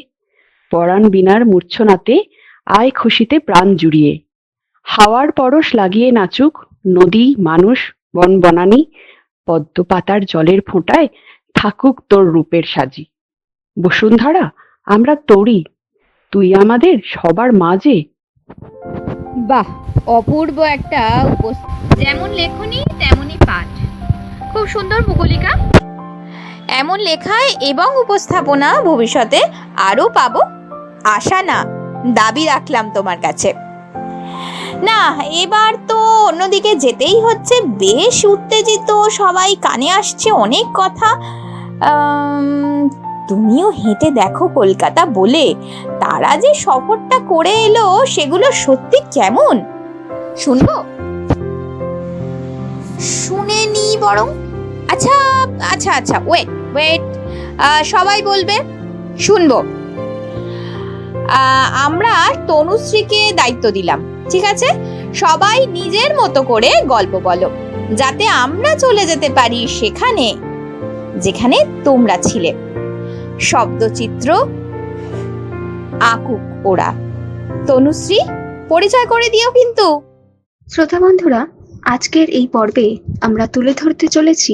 পরাণ বিনার মূর্ছনাতে আয় খুশিতে প্রাণ জুড়িয়ে। হাওয়ার পরশ লাগিয়ে নাচুক নদী মানুষ বন বনানি, পদ্ম পাতার জলের ফোঁটায় থাকুক তোর রূপের সাজি। বসুন্ধরা আমরা তোরই, তুই আমাদের সবার মাঝে। বাহ, অপূর্ব একটা যেমন লেখনী তেমনই পাঠ। খুব সুন্দর মুকুলিকা। এমন লেখায় এবং উপস্থাপনা ভবিষ্যতে আরো পাবো, আশা না দাবি রাখলাম তোমার কাছে। না, এবার তো অন্যদিকে যেতেই হচ্ছে। বেশ উত্তেজিত সবাই, কানে আসছে অনেক কথা। তুমিও হেঁটে দেখো কলকাতা বলে তারা যে সফরটা করে এলো সেগুলো সত্যি কেমন শুনবো? শুনে নি বরং। আচ্ছা আচ্ছা আচ্ছা, ওয়েট, সবাই বলবে, শুনবো। আমরা তনুশ্রীকে দায়িত্ব দিলাম, ঠিক আছে? সবাই নিজের মতো করে গল্প বলো, যাতে আমরা চলে যেতে পারি সেখানে যেখানে তোমরা ছিলে। শব্দচিত্র আঁকুক ওরা। তনুশ্রী, পরিচয় করে দিও কিন্তু। শ্রোতা বন্ধুরা, আজকের এই পর্বে আমরা তুলে ধরতে চলেছি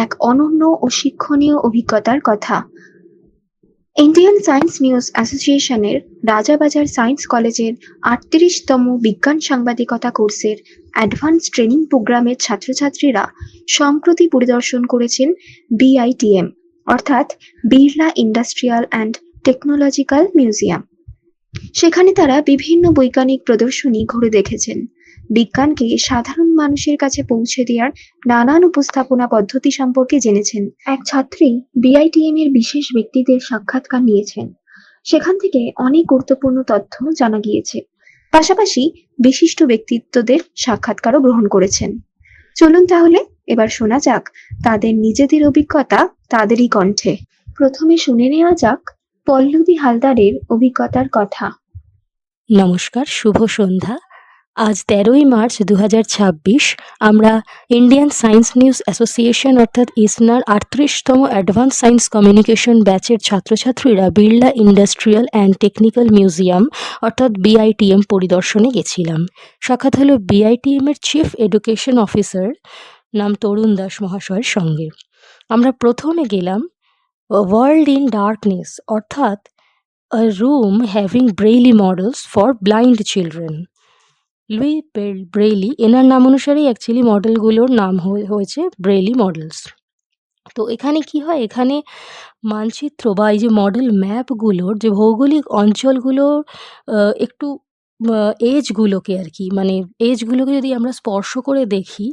এক অনন্য ও শিক্ষণীয় অভিজ্ঞতার কথা। ইন্ডিয়ান সায়েন্স নিউজ অ্যাসোসিয়েশনের রাজাবাজার সায়েন্স কলেজের ৩৮তম বিজ্ঞান সাংবাদিকতা কোর্সের অ্যাডভান্স ট্রেনিং প্রোগ্রামের ছাত্রছাত্রীরা সম্প্রতি পরিদর্শন করেছেন বিআইটিএম অর্থাৎ Birla industrial and technological museum. সেখানে তারা বিভিন্ন বৈজ্ঞানিক প্রদর্শনী ঘুরে দেখেছেন, বিজ্ঞানকে সাধারণ মানুষের কাছে পৌঁছে দেওয়ার নানান উপস্থাপনা পদ্ধতি সম্পর্কে জেনেছেন। এক ছাত্রী বিআইটিএম এর বিশেষ ব্যক্তিদের সাক্ষাৎকার নিয়েছেন, সেখান থেকে অনেক গুরুত্বপূর্ণ তথ্য জানা গিয়েছে। পাশাপাশি বিশিষ্ট ব্যক্তিত্বদের সাক্ষাৎকারও গ্রহণ করেছেন। চলুন তাহলে এবার শোনা যাক তাদের নিজেদের অভিজ্ঞতা তাদেরই কণ্ঠে। প্রথমে শুনে নেওয়া যাক পল্লবী হালদারের অভিজ্ঞতার কথা। নমস্কার, শুভ সন্ধ্যা। আজ 13ই মার্চ 2026 আমরা ইন্ডিয়ান সায়েন্স নিউজ অ্যাসোসিয়েশন অর্থাৎ ইসনার 38তম অ্যাডভান্স সায়েন্স কমিউনিকেশন ব্যাচের ছাত্রছাত্রীরা Birla industrial and technical museum অর্থাৎ বিআইটিএম পরিদর্শনে গেছিলাম। সাক্ষাৎ হলো বিআইটিএম এর চিফ এডুকেশন অফিসার নাম তরুণ দাস মহাশয়ের সঙ্গে। আমরা প্রথমে গেলাম ওয়ার্ল্ড ইন ডার্কনেস অর্থাৎ a room having Braille models for blind children. Louis Braille এনার নাম অনুসারেই অ্যাকচুয়ালি মডেলগুলোর নাম হয়েছে ব্রেইলি মডেলস। তো এখানে কি হয়, এখানে মানচিত্র বা এই যে মডেল ম্যাপগুলোর যে ভৌগোলিক অঞ্চলগুলোর একটু এজগুলোকে আর কি, মানে এজগুলোকে যদি আমরা স্পর্শ করে দেখি,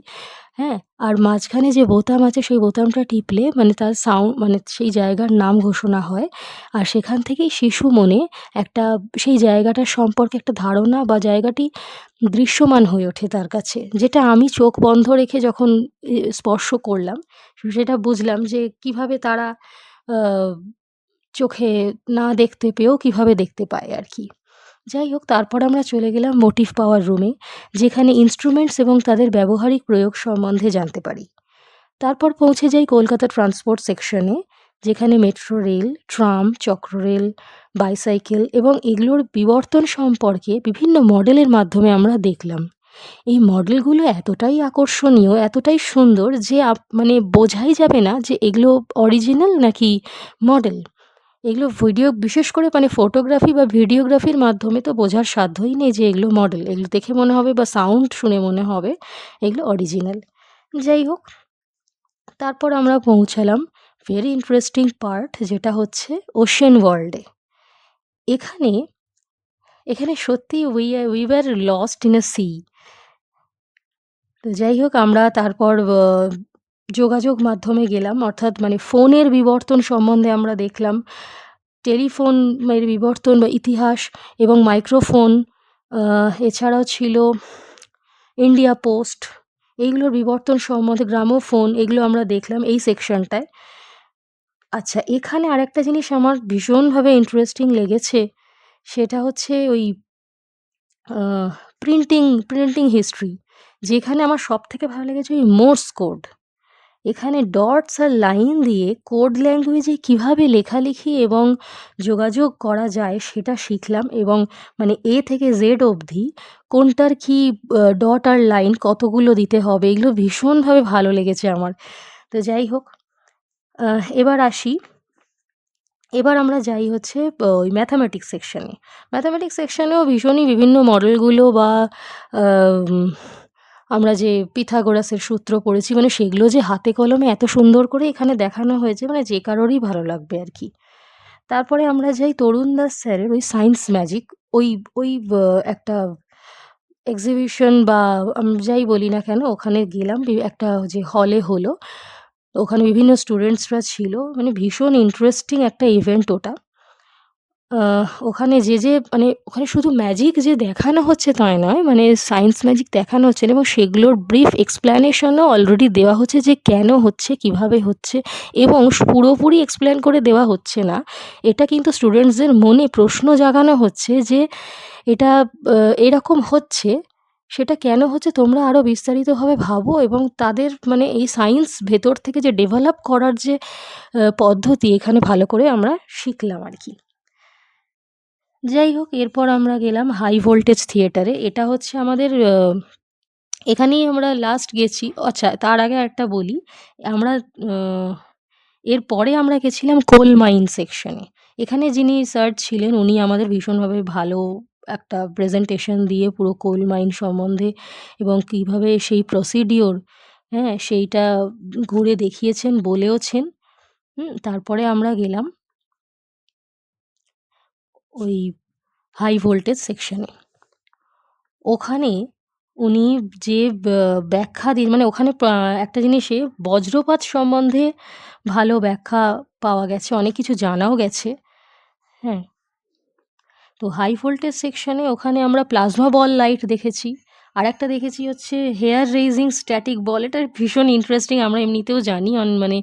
হ্যাঁ, আর মাঝখানে যে বোতাম আছে সেই বোতামটা টিপলে মানে তার সাউন্ড মানে সেই জায়গার নাম ঘোষণা হয়, আর সেখান থেকেই শিশু মনে একটা সেই জায়গাটার সম্পর্কে একটা ধারণা বা জায়গাটি দৃশ্যমান হয়ে ওঠে তার কাছে, যেটা আমি চোখ বন্ধ রেখে যখন স্পর্শ করলাম সেটা বুঝলাম যে কিভাবে তারা চোখে না দেখতে পেয়েও কিভাবে দেখতে পায় আর কি। যাই হোক, তারপর আমরা চলে গেলাম মোটিভ পাওয়ার রুমে, যেখানে ইনস্ট্রুমেন্টস এবং তাদের ব্যবহারিক প্রয়োগ সম্বন্ধে জানতে পারি। তারপর পৌঁছে যাই কলকাতা ট্রান্সপোর্ট সেকশনে, যেখানে মেট্রো রেল, ট্রাম, চক্ররেল, বাইসাইকেল এবং এগুলোর বিবর্তন সম্পর্কে বিভিন্ন মডেলের মাধ্যমে আমরা দেখলাম। এই মডেলগুলো এতটাই আকর্ষণীয়, এতটাই সুন্দর যে মানে বোঝাই যাবে না যে এগুলো অরিজিনাল নাকি মডেল। এগুলো ভিডিও, বিশেষ করে মানে ফটোগ্রাফি বা ভিডিওগ্রাফির মাধ্যমে তো বোঝার সাধ্যই নেই যে এগুলো মডেল। এগুলো দেখে মনে হবে বা সাউন্ড শুনে মনে হবে এগুলো অরিজিনাল। যাই হোক, তারপর আমরা পৌঁছালাম ভেরি ইন্টারেস্টিং পার্ট, যেটা হচ্ছে ওশেন ওয়ার্ল্ডে। এখানে সত্যি we were lost in a sea. তো যাই হোক, আমরা তারপর যোগাযোগ মাধ্যমে গেলাম, অর্থাৎ মানে ফোনের বিবর্তন সম্বন্ধে আমরা দেখলাম, টেলিফোনের বিবর্তন বা ইতিহাস এবং মাইক্রোফোন, এছাড়াও ছিল ইন্ডিয়া পোস্ট, এইগুলোর বিবর্তন সম্বন্ধে, গ্রামোফোন, এগুলো আমরা দেখলাম এই সেকশনটায়। আচ্ছা, এখানে আরেকটা জিনিস আমার ভীষণভাবে ইন্টারেস্টিং লেগেছে, সেটা হচ্ছে ওই প্রিন্টিং হিস্ট্রি, যেখানে আমার সব থেকে ভালো লেগেছে ওই মোর্স কোড। এখানে ডটস আর লাইন দিয়ে কোড ল্যাঙ্গুয়েজে কীভাবে লেখালেখি এবং যোগাযোগ করা যায় সেটা শিখলাম, এবং মানে এ থেকে জেড অবধি কোনটার কি ডট আর লাইন কতগুলো দিতে হবে, এগুলো ভীষণভাবে ভালো লেগেছে আমার। তো যাই হোক, এবার আমরা যাই হচ্ছে ওই ম্যাথামেটিক্স সেকশানে। ম্যাথামেটিক্স সেকশানেও ভীষণই বিভিন্ন মডেলগুলো বা আমরা যে পিথাগোরাসের সূত্র পড়েছি, মানে সেগুলো যে হাতে কলমে এত সুন্দর করে এখানে দেখানো হয়েছে, মানে যে কারোরই ভালো লাগবে আর কি। তারপরে আমরা যাই তরুণ দাস স্যারের ওই সায়েন্স ম্যাজিক, ওই একটা এক্সিবিশন বা যাই বলি না কেন, ওখানে গেলাম, একটা যে হলে হলো, ওখানে বিভিন্ন স্টুডেন্টসরা ছিল, মানে ভীষণ ইন্টারেস্টিং একটা ইভেন্ট ওটা। ওখানে মানে ওখানে শুধু ম্যাজিক যে দেখানো হচ্ছে তাই নয়, মানে সায়েন্স ম্যাজিক দেখানো হচ্ছে না, এবং সেগুলোর ব্রিফ এক্সপ্ল্যানেশনও অলরেডি দেওয়া হচ্ছে যে কেন হচ্ছে, কিভাবে হচ্ছে, এবং পুরোপুরি এক্সপ্লেন করে দেওয়া হচ্ছে না। এটা কিন্তু স্টুডেন্টসদের মনে প্রশ্ন জাগানো হচ্ছে যে এটা এরকম হচ্ছে, সেটা কেন হচ্ছে তোমরা আরও বিস্তারিতভাবে ভাবো, এবং তাদের মানে এই সায়েন্স ভেতর থেকে যে ডেভেলপ করার যে পদ্ধতি এখানে ভালো করে আমরা শিখলাম আর কি। যাই হোক, এরপর আমরা গেলাম হাই ভোল্টেজ থিয়েটারে। এটা হচ্ছে আমাদের এখানেই আমরা লাস্ট গেছি। আচ্ছা, তার আগে একটা বলি, আমরা এরপরে আমরা গেছিলাম কোল মাইন সেকশনে। এখানে যিনি স্যার ছিলেন উনি আমাদের ভীষণভাবে ভালো একটা প্রেজেন্টেশন দিয়ে পুরো কোল মাইন সম্বন্ধে এবং কীভাবে সেই প্রসিডিওর, হ্যাঁ, সেইটা ঘুরে দেখিয়েছেন, বলেওছেন। তারপরে আমরা গেলাম ওই হাই ভোল্টেজ সেকশনে। ওখানে উনি যে ব্যাখ্যা মানে ওখানে একটা জিনিসে বজ্রপাত সম্বন্ধে ভালো ব্যাখ্যা পাওয়া গেছে, অনেক কিছু জানাও গেছে। হ্যাঁ, তো হাই ভোল্টেজ সেকশনে ওখানে আমরা প্লাজমা বল লাইট দেখেছি। আর একটা দেখেছি হচ্ছে হেয়ার রেইজিং স্ট্যাটিক বল। এটা ভীষণ ইন্টারেস্টিং, আমরা এমনিতেও জানি, মানে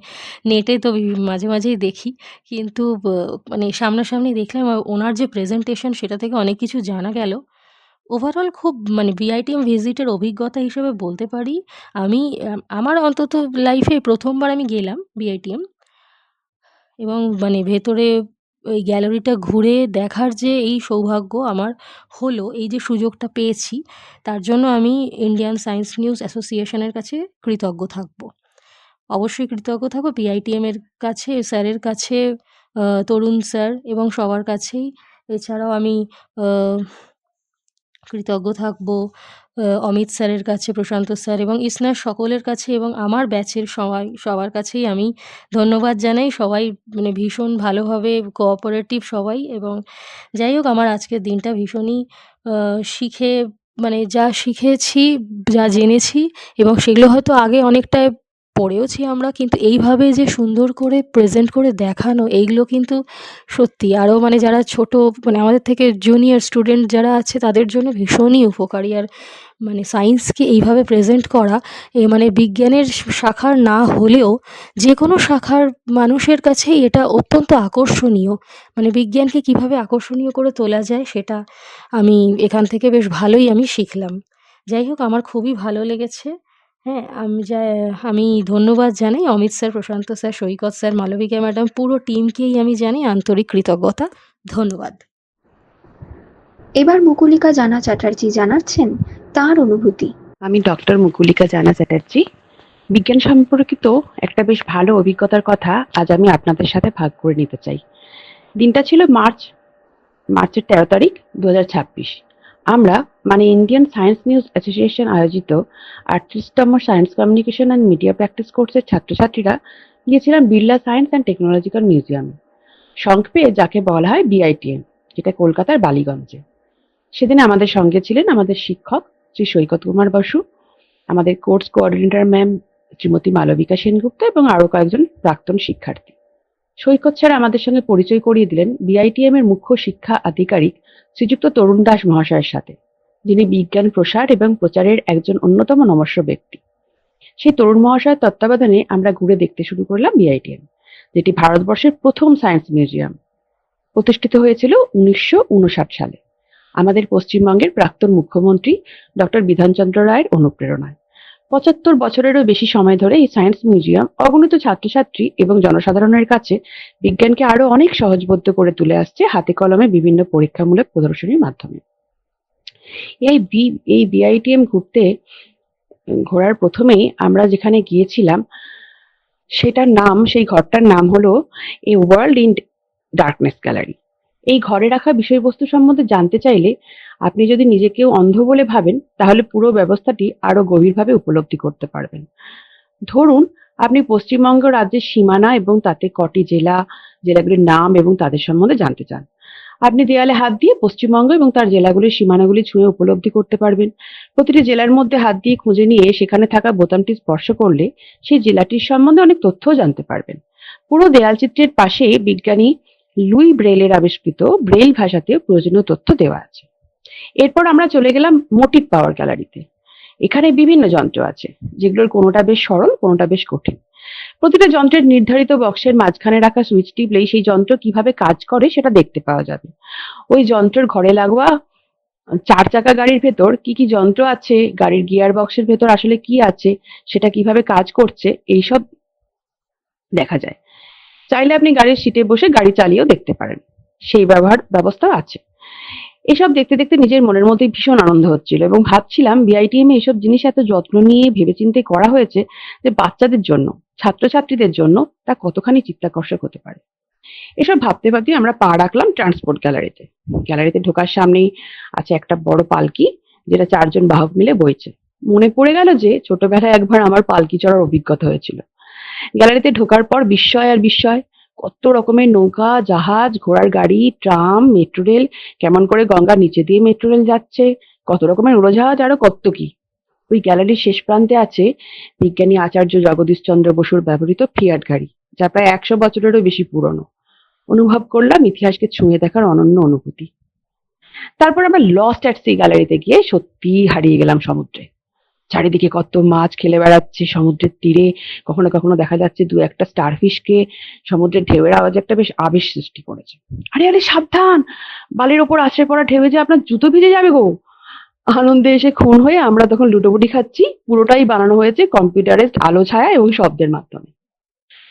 নেটে তো মাঝে মাঝেই দেখি, কিন্তু মানে সামনাসামনি দেখলাম আর ওনার যে প্রেজেন্টেশন সেটা থেকে অনেক কিছু জানা গেল। ওভারঅল খুব মানে বিআইটিএম ভিজিটের অভিজ্ঞতা হিসেবে বলতে পারি আমি, আমার অন্তত লাইফে প্রথমবার আমি গেলাম বিআইটিএম, এবং মানে ভেতরে ওই গ্যালারিটা ঘুরে দেখার যে এই সৌভাগ্য আমার হলো, এই যে সুযোগটা পেয়েছি, তার জন্য আমি ইন্ডিয়ান সায়েন্স নিউজ অ্যাসোসিয়েশনের কাছে কৃতজ্ঞ থাকব। অবশ্যই কৃতজ্ঞ থাকবো বিআইটিএমের কাছে, স্যারের কাছে, তরুণ স্যার এবং সবার কাছেই। এছাড়াও আমি কৃতজ্ঞ থাকবো অমিত স্যারের কাছে, প্রশান্ত স্যার এবং ইসনার সকলের কাছে, এবং আমার ব্যাচের সবার কাছেই আমি ধন্যবাদ জানাই। সবাই মানে ভীষণ ভালোভাবে কোঅপারেটিভ সবাই। এবং যাই হোক, আমার আজকের দিনটা ভীষণই শিখে মানে যা শিখেছি, যা জেনেছি, এবং সেগুলো হয়তো আগে অনেকটাই পড়েওছি আমরা, কিন্তু এইভাবে যে সুন্দর করে প্রেজেন্ট করে দেখানো, এইগুলো কিন্তু সত্যি আরও মানে যারা ছোট, মানে আমাদের থেকে জুনিয়র স্টুডেন্ট যারা আছে তাদের জন্য ভীষণই উপকারী। আর মানে সায়েন্সকে এইভাবে প্রেজেন্ট করা, মানে বিজ্ঞানের শাখার না হলেও যে কোনো শাখার মানুষের কাছেই এটা অত্যন্ত আকর্ষণীয়। মানে বিজ্ঞানকে কিভাবে আকর্ষণীয় করে তোলা যায় সেটা আমি এখান থেকে বেশ ভালোই আমি শিখলাম। যাই হোক, আমার খুবই ভালো লেগেছে। হ্যাঁ, আমি ধন্যবাদ জানাই অমিত স্যার, প্রশান্ত স্যার, সৈকত স্যার, মালবিকা ম্যাডাম, পুরো টিমকেই আমি জানাই আন্তরিক কৃতজ্ঞতা। ধন্যবাদ। এবার মুকুলিকা জানা চ্যাটার্জি জানাচ্ছেন তার অনুভূতি। আমি ডক্টর মুকুলিকা জানা চ্যাটার্জি। বিজ্ঞান সম্পর্কিত একটা বেশ ভালো অভিজ্ঞতার কথা আজ আমি আপনাদের সাথে ভাগ করে নিতে চাই। দিনটা ছিল মার্চের 13 তারিখ 2026। আমরা মানে ইন্ডিয়ান সায়েন্স নিউজ অ্যাসোসিয়েশন আয়োজিত 38তম science communication and media practice কোর্সের ছাত্রছাত্রীরা গিয়েছিলাম বিড়লা সায়েন্স অ্যান্ড টেকনোলজিক্যাল মিউজিয়ামে, সংক্ষেপে যাকে বলা হয় বিআইটিএম, যেটা কলকাতার বালিগঞ্জে। সেদিন আমাদের সঙ্গে ছিলেন আমাদের শিক্ষক শ্রী সৈকত কুমার বসু, আমাদের course coordinator ma'am Shrimati Malabika Sengupta এবং আরো কয়েকজন প্রাক্তন শিক্ষার্থী। সৈকত স্যার আমাদের সঙ্গে পরিচয় করিয়ে দিলেন বিআইটিএম এর মুখ্য শিক্ষা আধিকারিক শ্রীযুক্ত তরুণ দাস মহাশয়ের সাথে, যিনি বিজ্ঞান প্রসার এবং প্রচারের একজন অন্যতম নমস্য ব্যক্তি। সেই তরুণ মহাশয়ের তত্ত্বাবধানে আমরা ঘুরে দেখতে শুরু করলাম বিআইটিএম, যেটি ভারতবর্ষের প্রথম সায়েন্স মিউজিয়াম। প্রতিষ্ঠিত হয়েছিল 1959 সালে আমাদের পশ্চিমবঙ্গের প্রাক্তন মুখ্যমন্ত্রী ডক্টর বিধানচন্দ্র রায়ের অনুপ্রেরণায়। 75 বছরেরও বেশি সময় ধরে এই সায়েন্স মিউজিয়াম অগণিত ছাত্রছাত্রী এবং জনসাধারণের কাছে বিজ্ঞানকে আরো অনেক সহজবোধ্য করে তুলে আসছে হাতে কলমে বিভিন্ন পরীক্ষামূলক প্রদর্শনীর মাধ্যমে। এই বিআইটিএম ঘোরার প্রথমেই আমরা যেখানে গিয়েছিলাম সেই ঘরটার নাম হলো a world in darkness gallery. এই ঘরে রাখা বিষয়বস্তু সম্বন্ধে জানতে চাইলে আপনি যদি নিজেকেও অন্ধ বলে ভাবেন, তাহলে পুরো ব্যবস্থাটি আরো গভীরভাবে উপলব্ধি করতে পারবেন। ধরুন, আপনি পশ্চিমবঙ্গ রাজ্যের সীমানা এবং তাতে কটি জেলাগুলির নাম এবং তাদের সম্বন্ধে জানতে চান। আপনি দেয়ালে হাত দিয়ে পশ্চিমবঙ্গ এবং তার জেলাগুলির সীমানাগুলি ছুঁয়ে উপলব্ধি করতে পারবেন। প্রতিটি জেলার মধ্যে হাত দিয়ে খুঁজে নিয়ে সেখানে থাকা বোতামটি স্পর্শ করলে সেই জেলাটির সম্বন্ধে অনেক তথ্যও জানতে পারবেন। পুরো দেয়ালচিত্রের পাশে বিজ্ঞানী লুই ব্রেইলের আবিষ্কৃত ব্রেইল ভাষাতে প্রয়োজনীয় তথ্য দেওয়া আছে। এরপর আমরা চলে গেলাম মোটিভ পাওয়ার গ্যালারিতে। এখানে বিভিন্ন যন্ত্র আছে, যেগুলোর কোনোটা বেশ সরল, কোনোটা বেশ কঠিন। প্রতিটা যন্ত্রের নির্ধারিত বক্সের মাঝখানে রাখা সুইচ টিপলেই সেই যন্ত্র কিভাবে কাজ করে সেটা দেখতে পাওয়া যাবে। ওই যন্ত্রের ঘরে লাগোয়া 4 চাকা গাড়ির ভেতর কি কি যন্ত্র আছে, গাড়ির গিয়ার বক্সের ভেতর আসলে কি আছে, সেটা কিভাবে কাজ করছে, এইসব দেখা যায়। চাইলে আপনি গাড়ির সিটে বসে গাড়ি চালিয়েও দেখতে পারেন, সেই ব্যবস্থা আছে। এসব দেখতে দেখতে নিজের মনের মধ্যে ভীষণ আনন্দ হচ্ছিল এবং ভাবছিলাম বিআইটিএম এ এসব জিনিস এত যত্ন নিয়ে ভেবেচিন্তে করা হয়েছে যে বাচ্চাদের জন্য, ছাত্রছাত্রীদের জন্য তা কতখানি চিত্তাকর্ষক হতে পারে। এসব ভাবতে ভাবতে আমরা পা রাখলাম ট্রান্সপোর্ট গ্যালারিতে। গ্যালারিতে ঢোকার সামনেই আছে একটা বড় পালকি, যেটা 4 জন বাহক মিলে বইছে। মনে পড়ে গেল যে ছোটবেলায় একবার আমার পালকি চড়ার অভিজ্ঞতা হয়েছিল। গ্যালারিতে ঢোকার পর বিস্ময় আর বিস্ময়। কত রকমের নৌকা, জাহাজ, ঘোড়ার গাড়ি, ট্রাম, মেট্রো রেল, কেমন করে গঙ্গার নিচে দিয়ে মেট্রো রেল যাচ্ছে, কত রকমের উড়োজাহাজ, আরো কত কি। ওই গ্যালারির শেষ প্রান্তে আছে বিজ্ঞানী আচার্য জগদীশ চন্দ্র বসুর ব্যবহৃত ফিয়াট গাড়ি, যা প্রায় 100 বছরেরও বেশি পুরনো। অনুভব করলাম ইতিহাসকে ছুঁয়ে দেখার অনন্য অনুভূতি। তারপর আমরা লস্ট অ্যাট সি গ্যালারিতে গিয়ে সত্যিই হারিয়ে গেলাম সমুদ্রে। চারিদিকে কত মাছ খেলে বেড়াচ্ছে সমুদ্রের তীরে। কখনো কখনো দেখা যাচ্ছে 2-1টা স্টারফিশকে সমুদ্রের ঢেউয়ের আওয়াজ একটা বেশ আবেশ সৃষ্টি করেছে। আরে আরে সাবধান, বালির ওপর আছড়ে পড়া ঢেউয়ে যে আপনার জুতো ভিজে যাবে গো। আনন্দে এসে খুন হয়ে আমরা তখন লুটোপুটি খাচ্ছি। পুরোটাই বানানো হয়েছে কম্পিউটারাইজড আলো, ছায়া এবং শব্দের মাধ্যমে।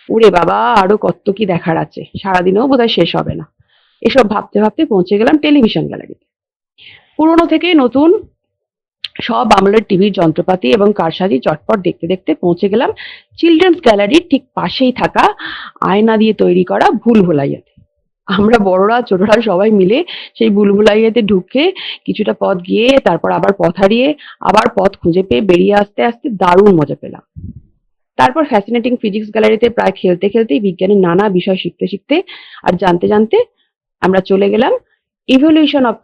ওরে বাবা, আরো কত কি দেখার আছে, সারাদিনেও বোধহয় শেষ হবে না। এসব ভাবতে ভাবতে পৌঁছে গেলাম টেলিভিশন গ্যালারিতে। পুরনো থেকে নতুন সব আমলের টিভির যন্ত্রপাতি এবং কারসাজি চটপট দেখতে দেখতে পৌঁছে গেলাম চিলড্রেন্স গ্যালারির ঠিক পাশেই থাকা আয়না দিয়ে তৈরি করা ভুলভুলাইয়াতে। আমরা বড়রা ছোটরা সবাই মিলে সেই ভুলভুলাইয়াতে ঢুকে কিছুটা পথ গিয়ে তারপর আবার পথ হারিয়ে আবার পথ খুঁজে পেয়ে বেরিয়ে আসতে আসতে দারুণ মজা পেলাম। তারপর ফ্যাসিনেটিং ফিজিক্স গ্যালারিতে প্রায় খেলতে খেলতেই বিজ্ঞানের নানা বিষয় শিখতে শিখতে আর জানতে জানতে আমরা চলে গেলাম ইভলিউশন অফ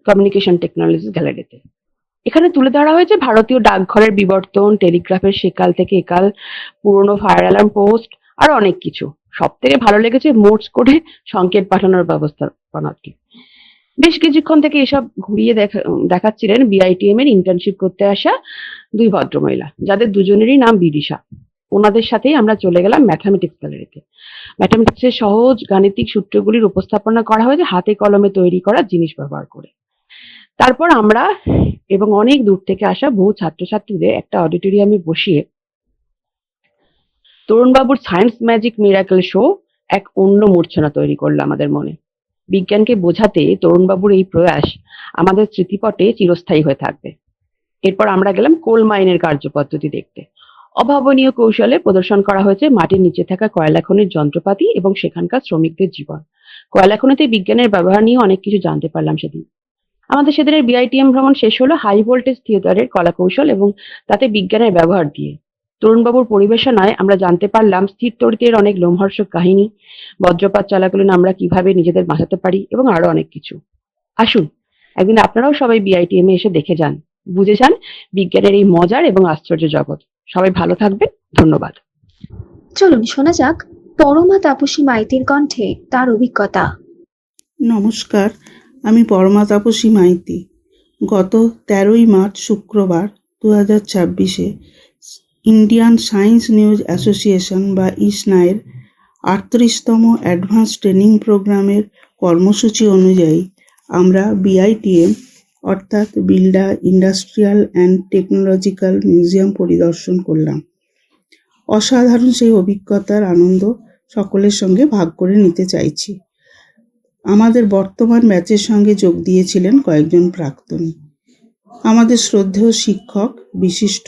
কমিউনিকেশন টেকনোলজিস গ্যালারিতে। এখানে তুলে ধরা হয়েছে ভারতীয় ডাকঘরের বিবর্তন, টেলিগ্রাফের সেকাল থেকে একাল, পুরনো ফায়ার অ্যালার্ম পোস্ট আর অনেক কিছু। সব থেকে ভালো লেগেছে মোর্স কোডে সংকেত পাঠানোর ব্যবস্থাপনাটি। বেশ কিছুক্ষণ থেকে এসব ঘুরিয়ে দেখাচ্ছিলেন বিআইটিএম এর ইন্টার্নশিপ করতে আসা 2 ভদ্রমহিলা, যাদের দুজনেরই নাম বিদিশা। ওনাদের সাথেই আমরা চলে গেলাম ম্যাথামেটিক্স গ্যালারিতে। ম্যাথামেটিক্সের সহজ গাণিতিক সূত্রগুলির উপস্থাপনা করা হয়েছে হাতে কলমে তৈরি করা জিনিস ব্যবহার করে। তারপর আমরা এবং অনেক দূর থেকে আসা বহু ছাত্রছাত্রীদের একটা অডিটোরিয়ামে বসিয়ে তরুণবাবুর সায়েন্স ম্যাজিক মিরাকেল শো এক অন্য মূর্ছনা তৈরি করলো আমাদের মনে। বিজ্ঞানকে বোঝাতে তরুণবাবুর এই প্রয়াস আমাদের স্মৃতিপটে চিরস্থায়ী হয়ে থাকবে। এরপর আমরা গেলাম কোল মাইনের কার্যপদ্ধতি দেখতে। অভাবনীয় কৌশলে প্রদর্শন করা হয়েছে মাটির নিচে থাকা কয়লা খনির যন্ত্রপাতি এবং সেখানকার শ্রমিকদের জীবন। কয়লা খনিতে বিজ্ঞানের ব্যবহার নিয়ে অনেক কিছু জানতে পারলাম সেদিন। আমাদের সেদিনের বিআইটিএম ভ্রমণ শেষ হলো হাই ভোল্টেজ থিয়েটারের কলা কৌশল এবং তাতে বিজ্ঞানের ব্যবহার দিয়ে। তরুণবাবুর পরিবেশনায় আমরা জানতে পারলাম স্থির তড়িতের অনেক লোমহর্ষক কাহিনী, বজ্রপাত চলাকালীন আমরা কিভাবে নিজেদের বাঁচাতে পারি এবং আরো অনেক কিছু। আসুন একদিন আপনারাও সবাই বিআইটিএম এ এসে দেখে যান, বুঝে যান বিজ্ঞানের এই মজার এবং আশ্চর্য জগৎ। সবাই ভালো থাকবেন, ধন্যবাদ। চলুন শোনা যাক পরমা তাপসী মাইতির কণ্ঠে তার অভিজ্ঞতা। নমস্কার, আমি পরমা তাপসী মাইতি। গত 13ই মার্চ শুক্রবার 2026-এ ইন্ডিয়ান সায়েন্স নিউজ অ্যাসোসিয়েশন বা ইসনায়ের 38তম অ্যাডভান্স ট্রেনিং প্রোগ্রামের কর্মসূচি অনুযায়ী আমরা বিআইটিএম অর্থাৎ বিলডা ইন্ডাস্ট্রিয়াল অ্যান্ড টেকনোলজিক্যাল মিউজিয়াম পরিদর্শন করলাম। অসাধারণ সেই অভিজ্ঞতার আনন্দ সকলের সঙ্গে ভাগ করে নিতে চাইছি। আমাদের বর্তমান ব্যাচের সঙ্গে যোগ দিয়েছিলেন কয়েকজন প্রাক্তনী। আমাদের শ্রদ্ধেয় শিক্ষক বিশিষ্ট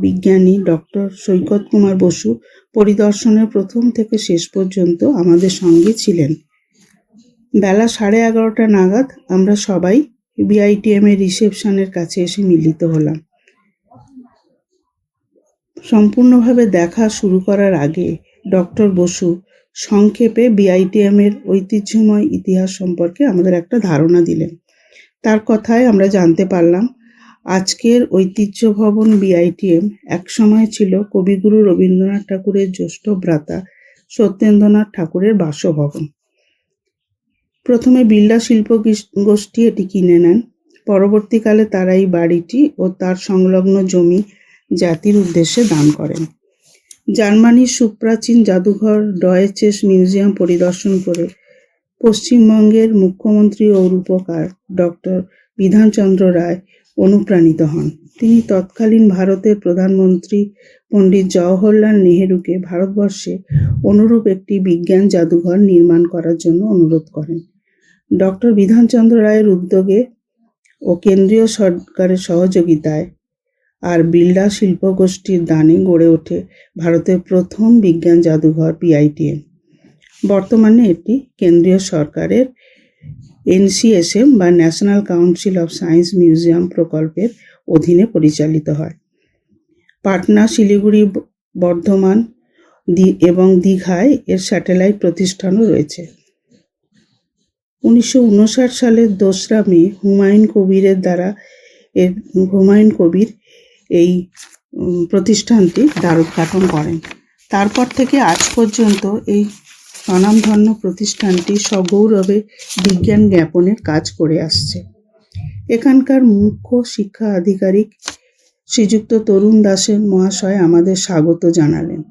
বিজ্ঞানী ডক্টর সৈকত কুমার বসু পরিদর্শনের প্রথম থেকে শেষ পর্যন্ত আমাদের সঙ্গে ছিলেন। বেলা 11:30 নাগাদ আমরা সবাই বিআইটিএম এর রিসেপশনের কাছে এসে মিলিত হলাম। সম্পূর্ণভাবে দেখা শুরু করার আগে ডক্টর বসু সংক্ষেপে বিআইটিএম এর ঐতিহ্যময় ইতিহাস সম্পর্কে আমাদের একটা ধারণা দিলেন। তার কথায় আমরা জানতে পারলাম আজকের ঐতিহ্য ভবন বিআইটিএম একসময় ছিল কবিগুরু রবীন্দ্রনাথ ঠাকুরের জ্যেষ্ঠ ভ্রাতা সত্যেন্দ্রনাথ ঠাকুরের বাসভবন। প্রথমে বিড়লা শিল্প গোষ্ঠী এটি কিনে নেন। পরবর্তীকালে তারা এই বাড়িটি ও তার সংলগ্ন জমি জাতির উদ্দেশ্যে দান করেন। জার্মানির সুপ্রাচীন জাদুঘর ডয়েচেস মিউজিয়াম পরিদর্শন করে পশ্চিমবঙ্গের মুখ্যমন্ত্রী ও রূপকার ডক্টর বিধানচন্দ্র রায় অনুপ্রাণিত হন। তিনি তৎকালীন ভারতের প্রধানমন্ত্রী পণ্ডিত জওহরলাল নেহেরুকে ভারতবর্ষে অনুরূপ একটি বিজ্ঞান জাদুঘর নির্মাণ করার জন্য অনুরোধ করেন। ডক্টর বিধানচন্দ্র রায়ের উদ্যোগে ও কেন্দ্রীয় সরকারের সহযোগিতায় আর বিড়লা শিল্পগোষ্ঠীর দানে গড়ে ওঠে ভারতের প্রথম বিজ্ঞান জাদুঘর PITM। বর্তমানে এটি কেন্দ্রীয় সরকারের NCSM বা national council of science museum প্রকল্পের অধীনে পরিচালিত হয়। পাটনা, শিলিগুড়ি, বর্ধমান এবং দীঘায় এর স্যাটেলাইট প্রতিষ্ঠানও রয়েছে। 1959 সালের 2রা মে হুমায়ুন কবির এই প্রতিষ্ঠানটি দ্বারোদ্ঘাটন করেন। তারপর থেকে আজ পর্যন্ত এই স্বনামধন্য প্রতিষ্ঠানটি সগৌরবে বিজ্ঞান জ্ঞাপনের কাজ করে আসছে। এখানকার মুখ্য শিক্ষা আধিকারিক শ্রীযুক্ত তরুণ দাসের মহাশয় আমাদের স্বাগত জানালেন।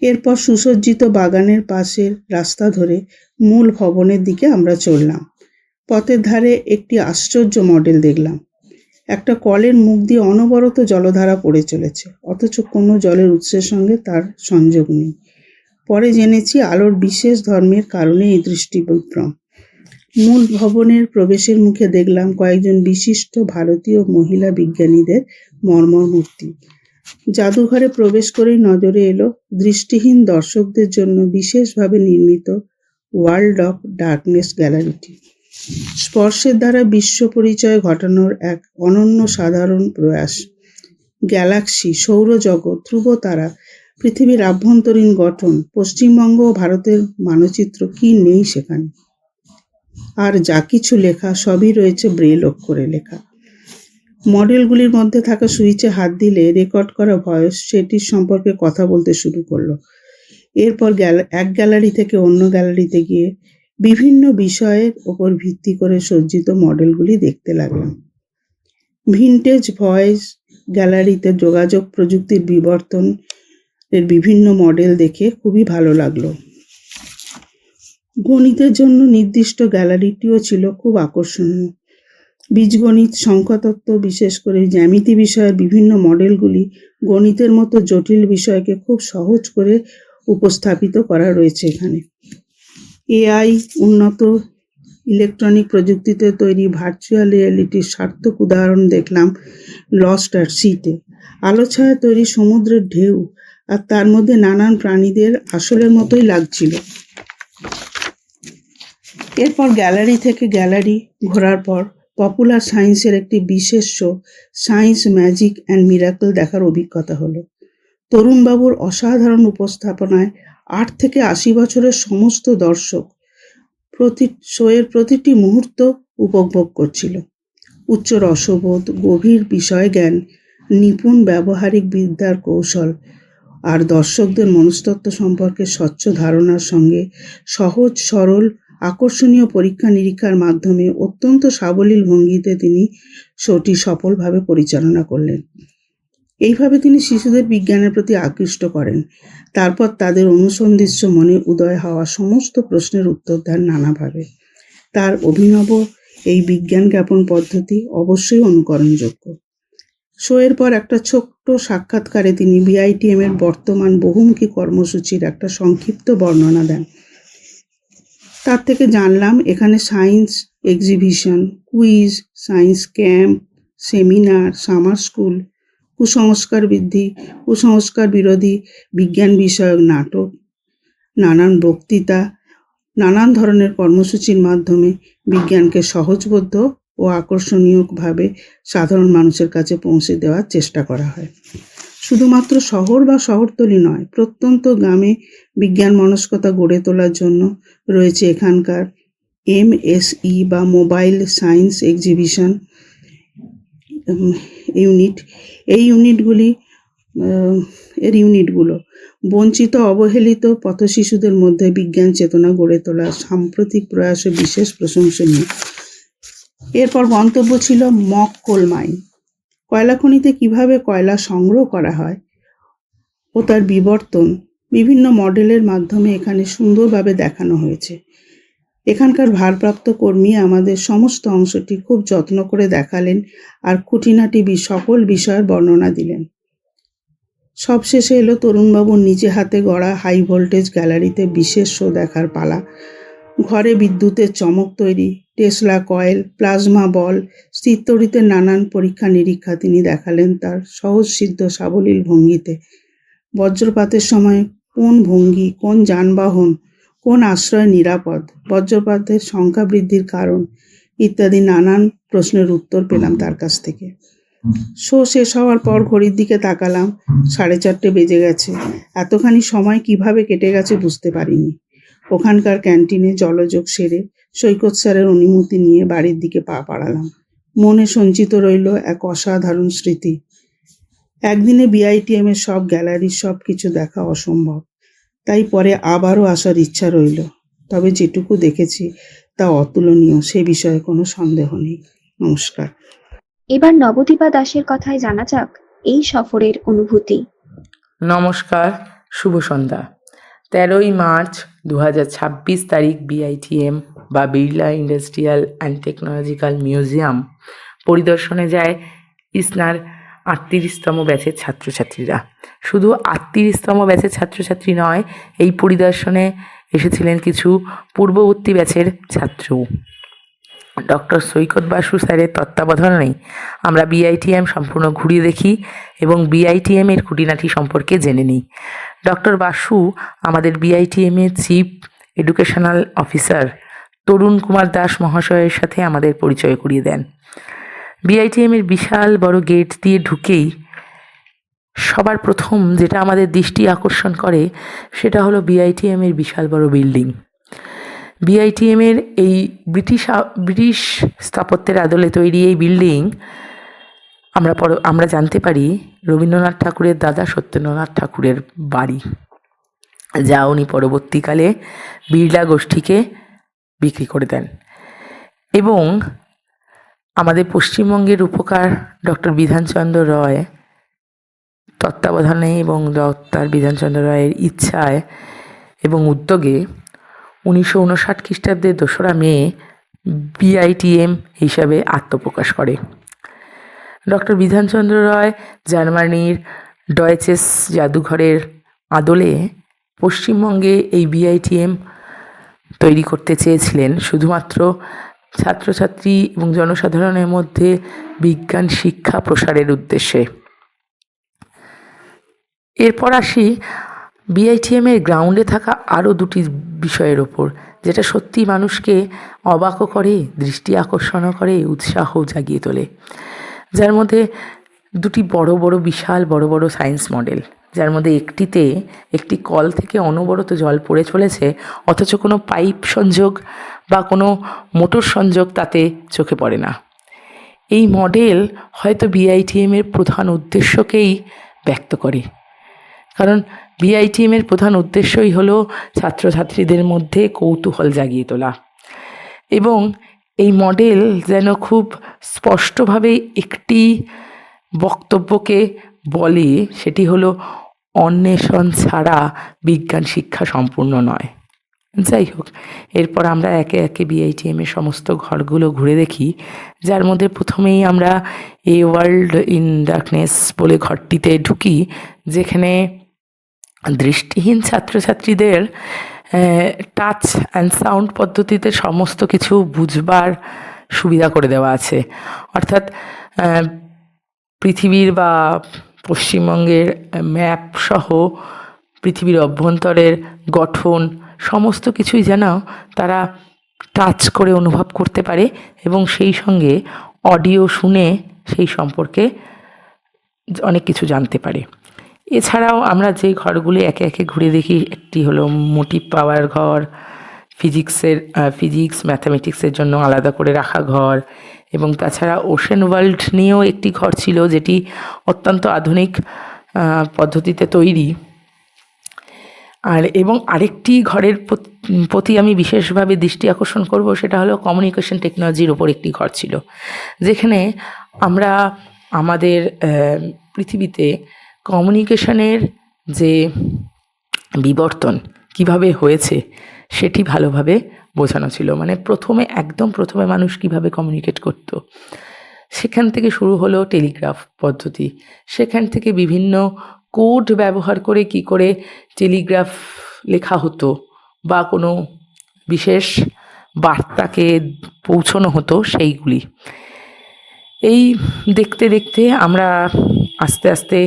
এরপর সুসজ্জিত বাগানের পাশের রাস্তা ধরে মূল ভবনের দিকে আমরা চললাম। পথের ধারে একটি আশ্চর্য মডেল দেখলাম। একটা কলের মুখ দিয়ে অনবরত জলধারা পড়ে চলেছে, অথচ কোনো জলের উৎসের সঙ্গে তার সংযোগ নেই। পরে জেনেছি আলোর বিশেষ ধর্মের কারণে এই দৃষ্টিবিভ্রম। মূল ভবনের প্রবেশের মুখে দেখলাম কয়েকজন বিশিষ্ট ভারতীয় মহিলা বিজ্ঞানীদের মর্মর মূর্তি। জাদুঘরে প্রবেশ করেই নজরে এলো দৃষ্টিহীন দর্শকদের জন্য বিশেষভাবে নির্মিত ওয়ার্ল্ড অফ ডার্কনেস গ্যালারিটি। স্পর্শের দ্বারা বিশ্ব পরিচয় ঘটানোর এক অনন্য সাধারণ প্রয়াস। গ্যালাক্সি, সৌরজগৎ, ধ্রুবতারা, পৃথিবীর আভ্যন্তরীণ গঠন, পশ্চিমবঙ্গ ও ভারতের মানচিত্র, কি নেই সেখানে। আর যা কিছু লেখা সবই রয়েছে ব্রেল অক্ষরে লেখা। মডেলগুলির মধ্যে থাকা সুইচে হাত দিলে রেকর্ড করা ভয়েস সেটির সম্পর্কে কথা বলতে শুরু করলো। এরপর এক গ্যালারি থেকে অন্য গ্যালারিতে গিয়ে বিভিন্ন বিষয়ের ওপর ভিত্তি করে সজ্জিত মডেলগুলি দেখতে লাগলাম। ভিনটেজ ভয়েস গ্যালারিতে যোগাযোগ প্রযুক্তির বিবর্তন এর বিভিন্ন মডেল দেখে খুবই ভালো লাগলো। গণিতের জন্য নির্দিষ্ট গ্যালারিটিও ছিল খুব আকর্ষণীয়। বীজগণিত, সংখ্যাতত্ত্ব, বিশেষ করে জ্যামিতি বিষয়ের বিভিন্ন মডেলগুলি গণিতের মতো জটিল বিষয়কে খুব সহজ করে উপস্থাপিত করা রয়েছে এখানে। AI, উন্নত ইলেকট্রনিক প্রযুক্তিতে তৈরি ভার্চুয়াল রিয়েলিটির সার্থক উদাহরণ দেখলাম লস্ট অ্যাট সিতে। আলো ছায়া তৈরি সমুদ্রের ঢেউ আর তার মধ্যে নানান প্রাণীদের আসলের মতোই লাগছিল। এরপর গ্যালারি থেকে গ্যালারি ঘোরার পর পপুলার সায়েন্সের একটি বিশেষ show science magic and miracle দেখার অভিজ্ঞতা হলো। তরুণবাবুর অসাধারণ উপস্থাপনায় 8 থেকে 80 বছরের সমস্ত দর্শক শোয়ের প্রতিটি মুহূর্ত উপভোগ করছিল। উচ্চ রসবোধ, গভীর বিষয় জ্ঞান, নিপুণ ব্যবহারিক বিদ্যার কৌশল আর দর্শকদের মনস্তত্ত্ব সম্পর্কে স্বচ্ছ ধারণার সঙ্গে সহজ সরল আকর্ষণীয় পরীক্ষা নিরীক্ষার মাধ্যমে অত্যন্ত সাবলীল ভঙ্গিতে তিনি শোটি সফলভাবে পরিচালনা করলেন। এইভাবে তিনি শিশুদের বিজ্ঞানের প্রতি আকৃষ্ট করেন। তারপর তাদের অনুসন্ধিৎস মনে উদয় হওয়া সমস্ত প্রশ্নের উত্তর দেন নানাভাবে। তার অভিনব এই বিজ্ঞান জ্ঞাপন পদ্ধতি অবশ্যই অনুকরণযোগ্য। শোয়ের পর একটা ছোট্ট সাক্ষাৎকারে তিনি BITM এর বর্তমান বহুমুখী কর্মসূচির একটা সংক্ষিপ্ত বর্ণনা দেন। তার থেকে জানলাম এখানে science exhibition, quiz, science camp, seminar, summer school, কুসংস্কার বিরোধী বিজ্ঞান বিষয়ক নাটক, নানান বক্তৃতা, নানান ধরনের কর্মসূচির মাধ্যমে বিজ্ঞানকে সহজবোধ্য ও আকর্ষণীয়ভাবে সাধারণ মানুষের কাছে পৌঁছে দেওয়ার চেষ্টা করা হয়। শুধুমাত্র শহর বা শহরতলি নয়, প্রত্যন্ত গ্রামে বিজ্ঞান মনস্কতা গড়ে তোলার জন্য রয়েছে এখানকার MSE বা মোবাইল সায়েন্স এক্সিবিশন ইউনিট। এই ইউনিটগুলো বঞ্চিত অবহেলিত পথশিশুদের মধ্যে বিজ্ঞান চেতনা গড়ে তোলার সাম্প্রতিক প্রয়াসে বিশেষ প্রশংসনীয়। এরপর গন্তব্য ছিল মক কোল মাইন। কয়লা খনিতে কিভাবে কয়লা সংগ্রহ করা হয় ও তার বিবর্তন বিভিন্ন মডেলের মাধ্যমে এখানে সুন্দরভাবে দেখানো হয়েছে। এখানকার ভারপ্রাপ্ত কর্মী আমাদের সমস্ত অংশটি খুব যত্ন করে দেখালেন আর খুঁটিনাটি সকল বিষয়ের বর্ণনা দিলেন। সবশেষে এলো তরুণবাবুর নিজে হাতে গড়া হাই ভোল্টেজ গ্যালারিতে বিশেষ শো দেখার পালা। ঘরে বিদ্যুতের চমক তৈরি, টেসলা কয়েল, প্লাজমা বল, স্থিরতড়িতের নানান পরীক্ষা নিরীক্ষা তিনি দেখালেন তার সহজসিদ্ধ সাবলীল ভঙ্গিতে। বজ্রপাতের সময় কোন ভঙ্গি, কোন যানবাহন, কোন আশ্রয় নিরাপদ, বজ্রপাতের সংখ্যা বৃদ্ধির কারণ ইত্যাদি নানান প্রশ্নের উত্তর পেলাম তার কাছ থেকে। শো শেষ হওয়ার পর ঘড়ির দিকে তাকালাম, 4:30 বেজে গেছে। এতখানি সময় কিভাবে কেটে গেছে বুঝতে পারিনি। ওখানকার ক্যান্টিনে জলযোগ সেরে সৈকত স্যারের অনুমতি নিয়ে বাড়ির দিকে পা বাড়ালাম। মনে সঞ্চিত রইল এক অসাধারণ স্মৃতি। একদিনে বিআইটিএম এর সব গ্যালারির সব কিছু দেখা অসম্ভব, তাই পরে আবারও আসার ইচ্ছা রইল। তবে যেটুকু দেখেছি তা অতুলনীয়, সে বিষয়ে কোনো সন্দেহ নেই। নমস্কার। এবার নবদীপা দাসের কথায় জানা যাক এই সফরের অনুভূতি। নমস্কার, শুভ সন্ধ্যা। 13ই মার্চ 2026 তারিখ বিআইটিএম বা Birla industrial and technological museum পরিদর্শনে যায় ইসনার 38তম ব্যাচের ছাত্রছাত্রীরা। শুধু 38তম ব্যাচের ছাত্রছাত্রী নয়, এই পরিদর্শনে এসেছিলেন কিছু পূর্ববর্তী ব্যাচের ছাত্রও। ডক্টর সৈকত বাসু স্যারের তত্ত্বাবধানেই আমরা বিআইটিএম সম্পূর্ণ ঘুরিয়ে দেখি এবং বিআইটিএম এর খুঁটিনাটি সম্পর্কে জেনে নিই। ডক্টর বাসু আমাদের বিআইটিএম এর চিফ এডুকেশনাল অফিসার তরুণ কুমার দাস মহাশয়ের সাথে আমাদের পরিচয় করিয়ে দেন। বিআইটিএম এর বিশাল বড় গেট দিয়ে ঢুকেই সবার প্রথম যেটা আমাদের দৃষ্টি আকর্ষণ করে সেটা হলো বিআইটিএম এর বিশাল বড় বিল্ডিং। বিআইটিএম এর এই ব্রিটিশ স্থাপত্যের আদলে তৈরি এই বিল্ডিং আমরা জানতে পারি রবীন্দ্রনাথ ঠাকুরের দাদা সত্যেন্দ্রনাথ ঠাকুরের বাড়ি, যা উনি পরবর্তীকালে বিড়লা গোষ্ঠীকে বিক্রি করে দেন। এবং আমাদের পশ্চিমবঙ্গের রূপকার ডক্টর বিধানচন্দ্র রয় তত্ত্বাবধানে এবং ডক্টর বিধানচন্দ্র রায়ের ইচ্ছায় এবং উদ্যোগে 1959 খ্রিস্টাব্দের 2রা মে বিআইটিএম হিসাবে আত্মপ্রকাশ করে। ডক্টর বিধানচন্দ্র রায় জার্মানির ডয়েচেস জাদুঘরের আদলে পশ্চিমবঙ্গে এই বিআইটিএম তৈরি করতে চেয়েছিলেন শুধুমাত্র ছাত্রছাত্রী এবং জনসাধারণের মধ্যে বিজ্ঞান শিক্ষা প্রসারের উদ্দেশ্যে। এরপর আসি বিআইটিএম এর গ্রাউন্ডে থাকা আরও 2টি বিষয়ের ওপর, যেটা সত্যি মানুষকে অবাকও করে, দৃষ্টি আকর্ষণও করে, উৎসাহ জাগিয়ে তোলে। যার মধ্যে 2টি বড় বড় বিশাল বড় বড় সায়েন্স মডেল, যার মধ্যে একটিতে একটি কল থেকে অনবরত জল পড়ে চলেছে, অথচ কোনো পাইপ সংযোগ বা কোনো মোটর সংযোগ তাতে চোখে পড়ে না। এই মডেল হয়তো বিআইটিএম এর প্রধান উদ্দেশ্যকেই ব্যক্ত করে, কারণ বিআইটিএম এর প্রধান উদ্দেশ্যই হলো ছাত্রছাত্রীদের মধ্যে কৌতূহল জাগিয়ে তোলা। এবং এই মডেল যেন খুব স্পষ্টভাবে একটি বক্তব্যকে বলে, সেটি হলো অন্বেষণ ছাড়া বিজ্ঞান শিক্ষা সম্পূর্ণ নয়। যাই হোক, এরপর আমরা একে একে বিআইটিএম এর সমস্ত ঘরগুলো ঘুরে দেখি, যার মধ্যে প্রথমেই আমরা এ ওয়ার্ল্ড ইন ডার্কনেস বলে ঘরটিতে ঢুকি, যেখানে দৃষ্টিহীন ছাত্রছাত্রীদের টাচ অ্যান্ড সাউন্ড পদ্ধতিতে সমস্ত কিছু বুঝবার সুবিধা করে দেওয়া আছে। অর্থাৎ পৃথিবীর বা পশ্চিমবঙ্গের ম্যাপ সহ পৃথিবীর অভ্যন্তরের গঠন সমস্ত কিছুই যেন তারা টাচ করে অনুভব করতে পারে এবং সেই সঙ্গে অডিও শুনে সেই সম্পর্কে অনেক কিছু জানতে পারে। এছাড়াও আমরা যে ঘরগুলি একে একে ঘুরে দেখি, একটি হলো মোটিভ পাওয়ার ঘর, ফিজিক্স ম্যাথামেটিক্সের জন্য আলাদা করে রাখা ঘর, এবং তাছাড়া ওশেন ওয়ার্ল্ড নিয়েও একটি ঘর ছিল, যেটি অত্যন্ত আধুনিক পদ্ধতিতে তৈরি। এবং আরেকটি ঘরের প্রতি আমি বিশেষভাবে দৃষ্টি আকর্ষণ করব, সেটা হলো কমিউনিকেশন টেকনোলজির ওপর একটি ঘর ছিল, যেখানে আমরা আমাদের পৃথিবীতে কমিউনিকেশনের যে বিবর্তন কিভাবে হয়েছে সেটি ভালোভাবে বোঝানো ছিল। মানে একদম প্রথমে মানুষ কিভাবে কমিউনিকেট করতো, সেখান থেকে শুরু হলো টেলিগ্রাফ পদ্ধতি। সেখান থেকে বিভিন্ন কোড ব্যবহার করে কি করে টেলিগ্রাফ লেখা হতো বা কোনো বিশেষ বার্তাকে পৌঁছানো হতো সেইগুলি। এই দেখতে দেখতে আমরা আস্তে আস্তে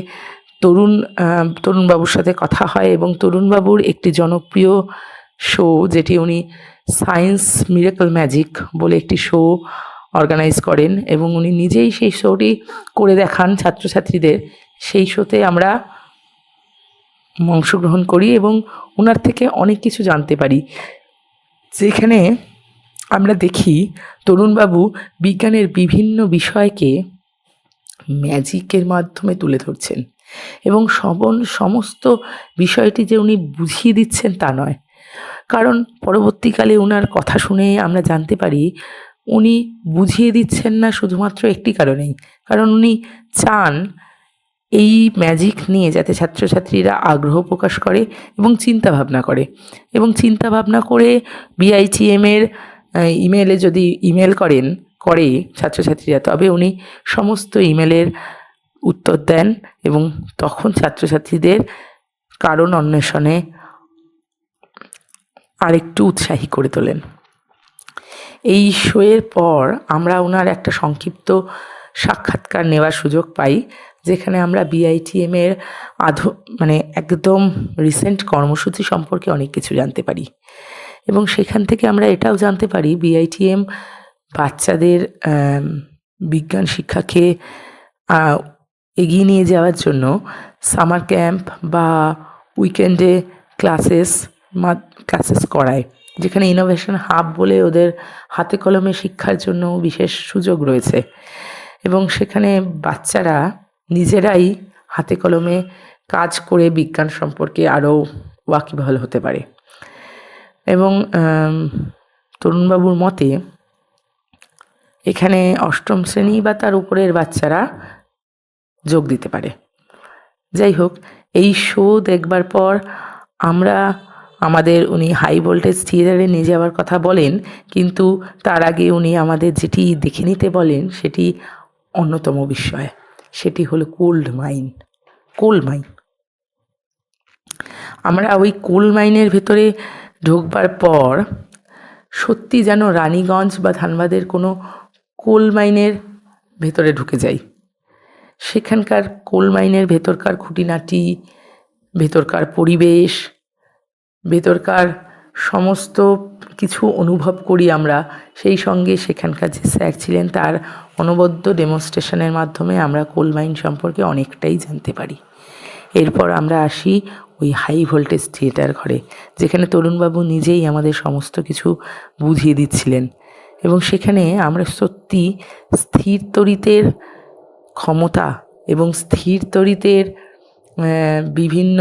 তরুণবাবুর সাথে কথা হয় এবং তরুণবাবুর একটি জনপ্রিয় শো, যেটি উনি সায়েন্স মিরাকল ম্যাজিক বলে একটি শো অর্গানাইজ করেন এবং উনি নিজেই সেই শোটি করে দেখান ছাত্রছাত্রীদের। সেই শোতে আমরা অংশগ্রহণ করি এবং ওনার থেকে অনেক কিছু জানতে পারি, যেখানে আমরা দেখি তরুণবাবু বিজ্ঞানের বিভিন্ন বিষয়কে ম্যাজিকের মাধ্যমে তুলে ধরছেন এবং সমস্ত বিষয়টি যে উনি বুঝিয়ে দিচ্ছেন তা নয়, কারণ পরবর্তীকালে ওনার কথা শুনে আমরা জানতে পারি উনি বুঝিয়ে দিচ্ছেন না শুধুমাত্র একটি কারণেই, কারণ উনি চান এই ম্যাজিক নিয়ে যাতে ছাত্রছাত্রীরা আগ্রহ প্রকাশ করে এবং চিন্তাভাবনা করে বিআইটিএমের ইমেলে যদি ইমেল করে ছাত্রছাত্রীরা, তবে উনি সমস্ত ইমেলের উত্তর দেন এবং তখন ছাত্রছাত্রীদের কারণ অন্বেষণে আরেকটু উৎসাহী করে তোলেন। এই শোয়ের পর আমরা ওনার একটা সংক্ষিপ্ত সাক্ষাৎকার নেওয়ার সুযোগ পাই, যেখানে আমরা বিআইটিএমের একদম রিসেন্ট কর্মসূচি সম্পর্কে অনেক কিছু জানতে পারি এবং সেখান থেকে আমরা এটাও জানতে পারি বিআইটিএম বাচ্চাদের বিজ্ঞান শিক্ষাকে এগিয়ে নিয়ে যাওয়ার জন্য সামার ক্যাম্প বা উইকেন্ডে ক্লাসেস করায়, যেখানে ইনোভেশন হাব বলে ওদের হাতে কলমে শিক্ষার জন্য বিশেষ সুযোগ রয়েছে এবং সেখানে বাচ্চারা নিজেরাই হাতে কলমে কাজ করে বিজ্ঞান সম্পর্কে আরও ওয়াকিবহাল হতে পারে। এবং তরুণবাবুর মতে এখানে অষ্টম শ্রেণী বা তার উপরের বাচ্চারা যোগ দিতে পারে। যাই হোক, এই শো দেখবার পর উনি হাই ভোল্টেজ থিয়েটারে নিয়ে যাওয়ার কথা বলেন, কিন্তু তার আগে উনি আমাদের যেটি দেখে নিতে বলেন সেটি অন্যতম বিষয়, সেটি হলো কোল মাইন। আমরা ওই কোল মাইনের ভেতরে ঢুকবার পর সত্যি যেন রানীগঞ্জ বা ধানবাদের কোনো কোল মাইনের ভেতরে ঢুকে যাই। সেখানকার কোল মাইনের ভেতরকার খুঁটিনাটি, ভেতরকার পরিবেশ, ভেতরকার সমস্ত কিছু অনুভব করি আমরা। সেই সঙ্গে সেখানকার যে স্যার ছিলেন তার অনবদ্য ডেমনস্ট্রেশনের মাধ্যমে আমরা কোল মাইন সম্পর্কে অনেকটাই জানতে পারি। এরপর আমরা আসি ওই হাই ভোল্টেজ থিয়েটার ঘরে, যেখানে তরুণবাবু নিজেই আমাদের সমস্ত কিছু বুঝিয়ে দিচ্ছিলেন এবং সেখানে আমরা সত্যি স্থির তড়িতের ক্ষমতা এবং স্থির তড়িতের বিভিন্ন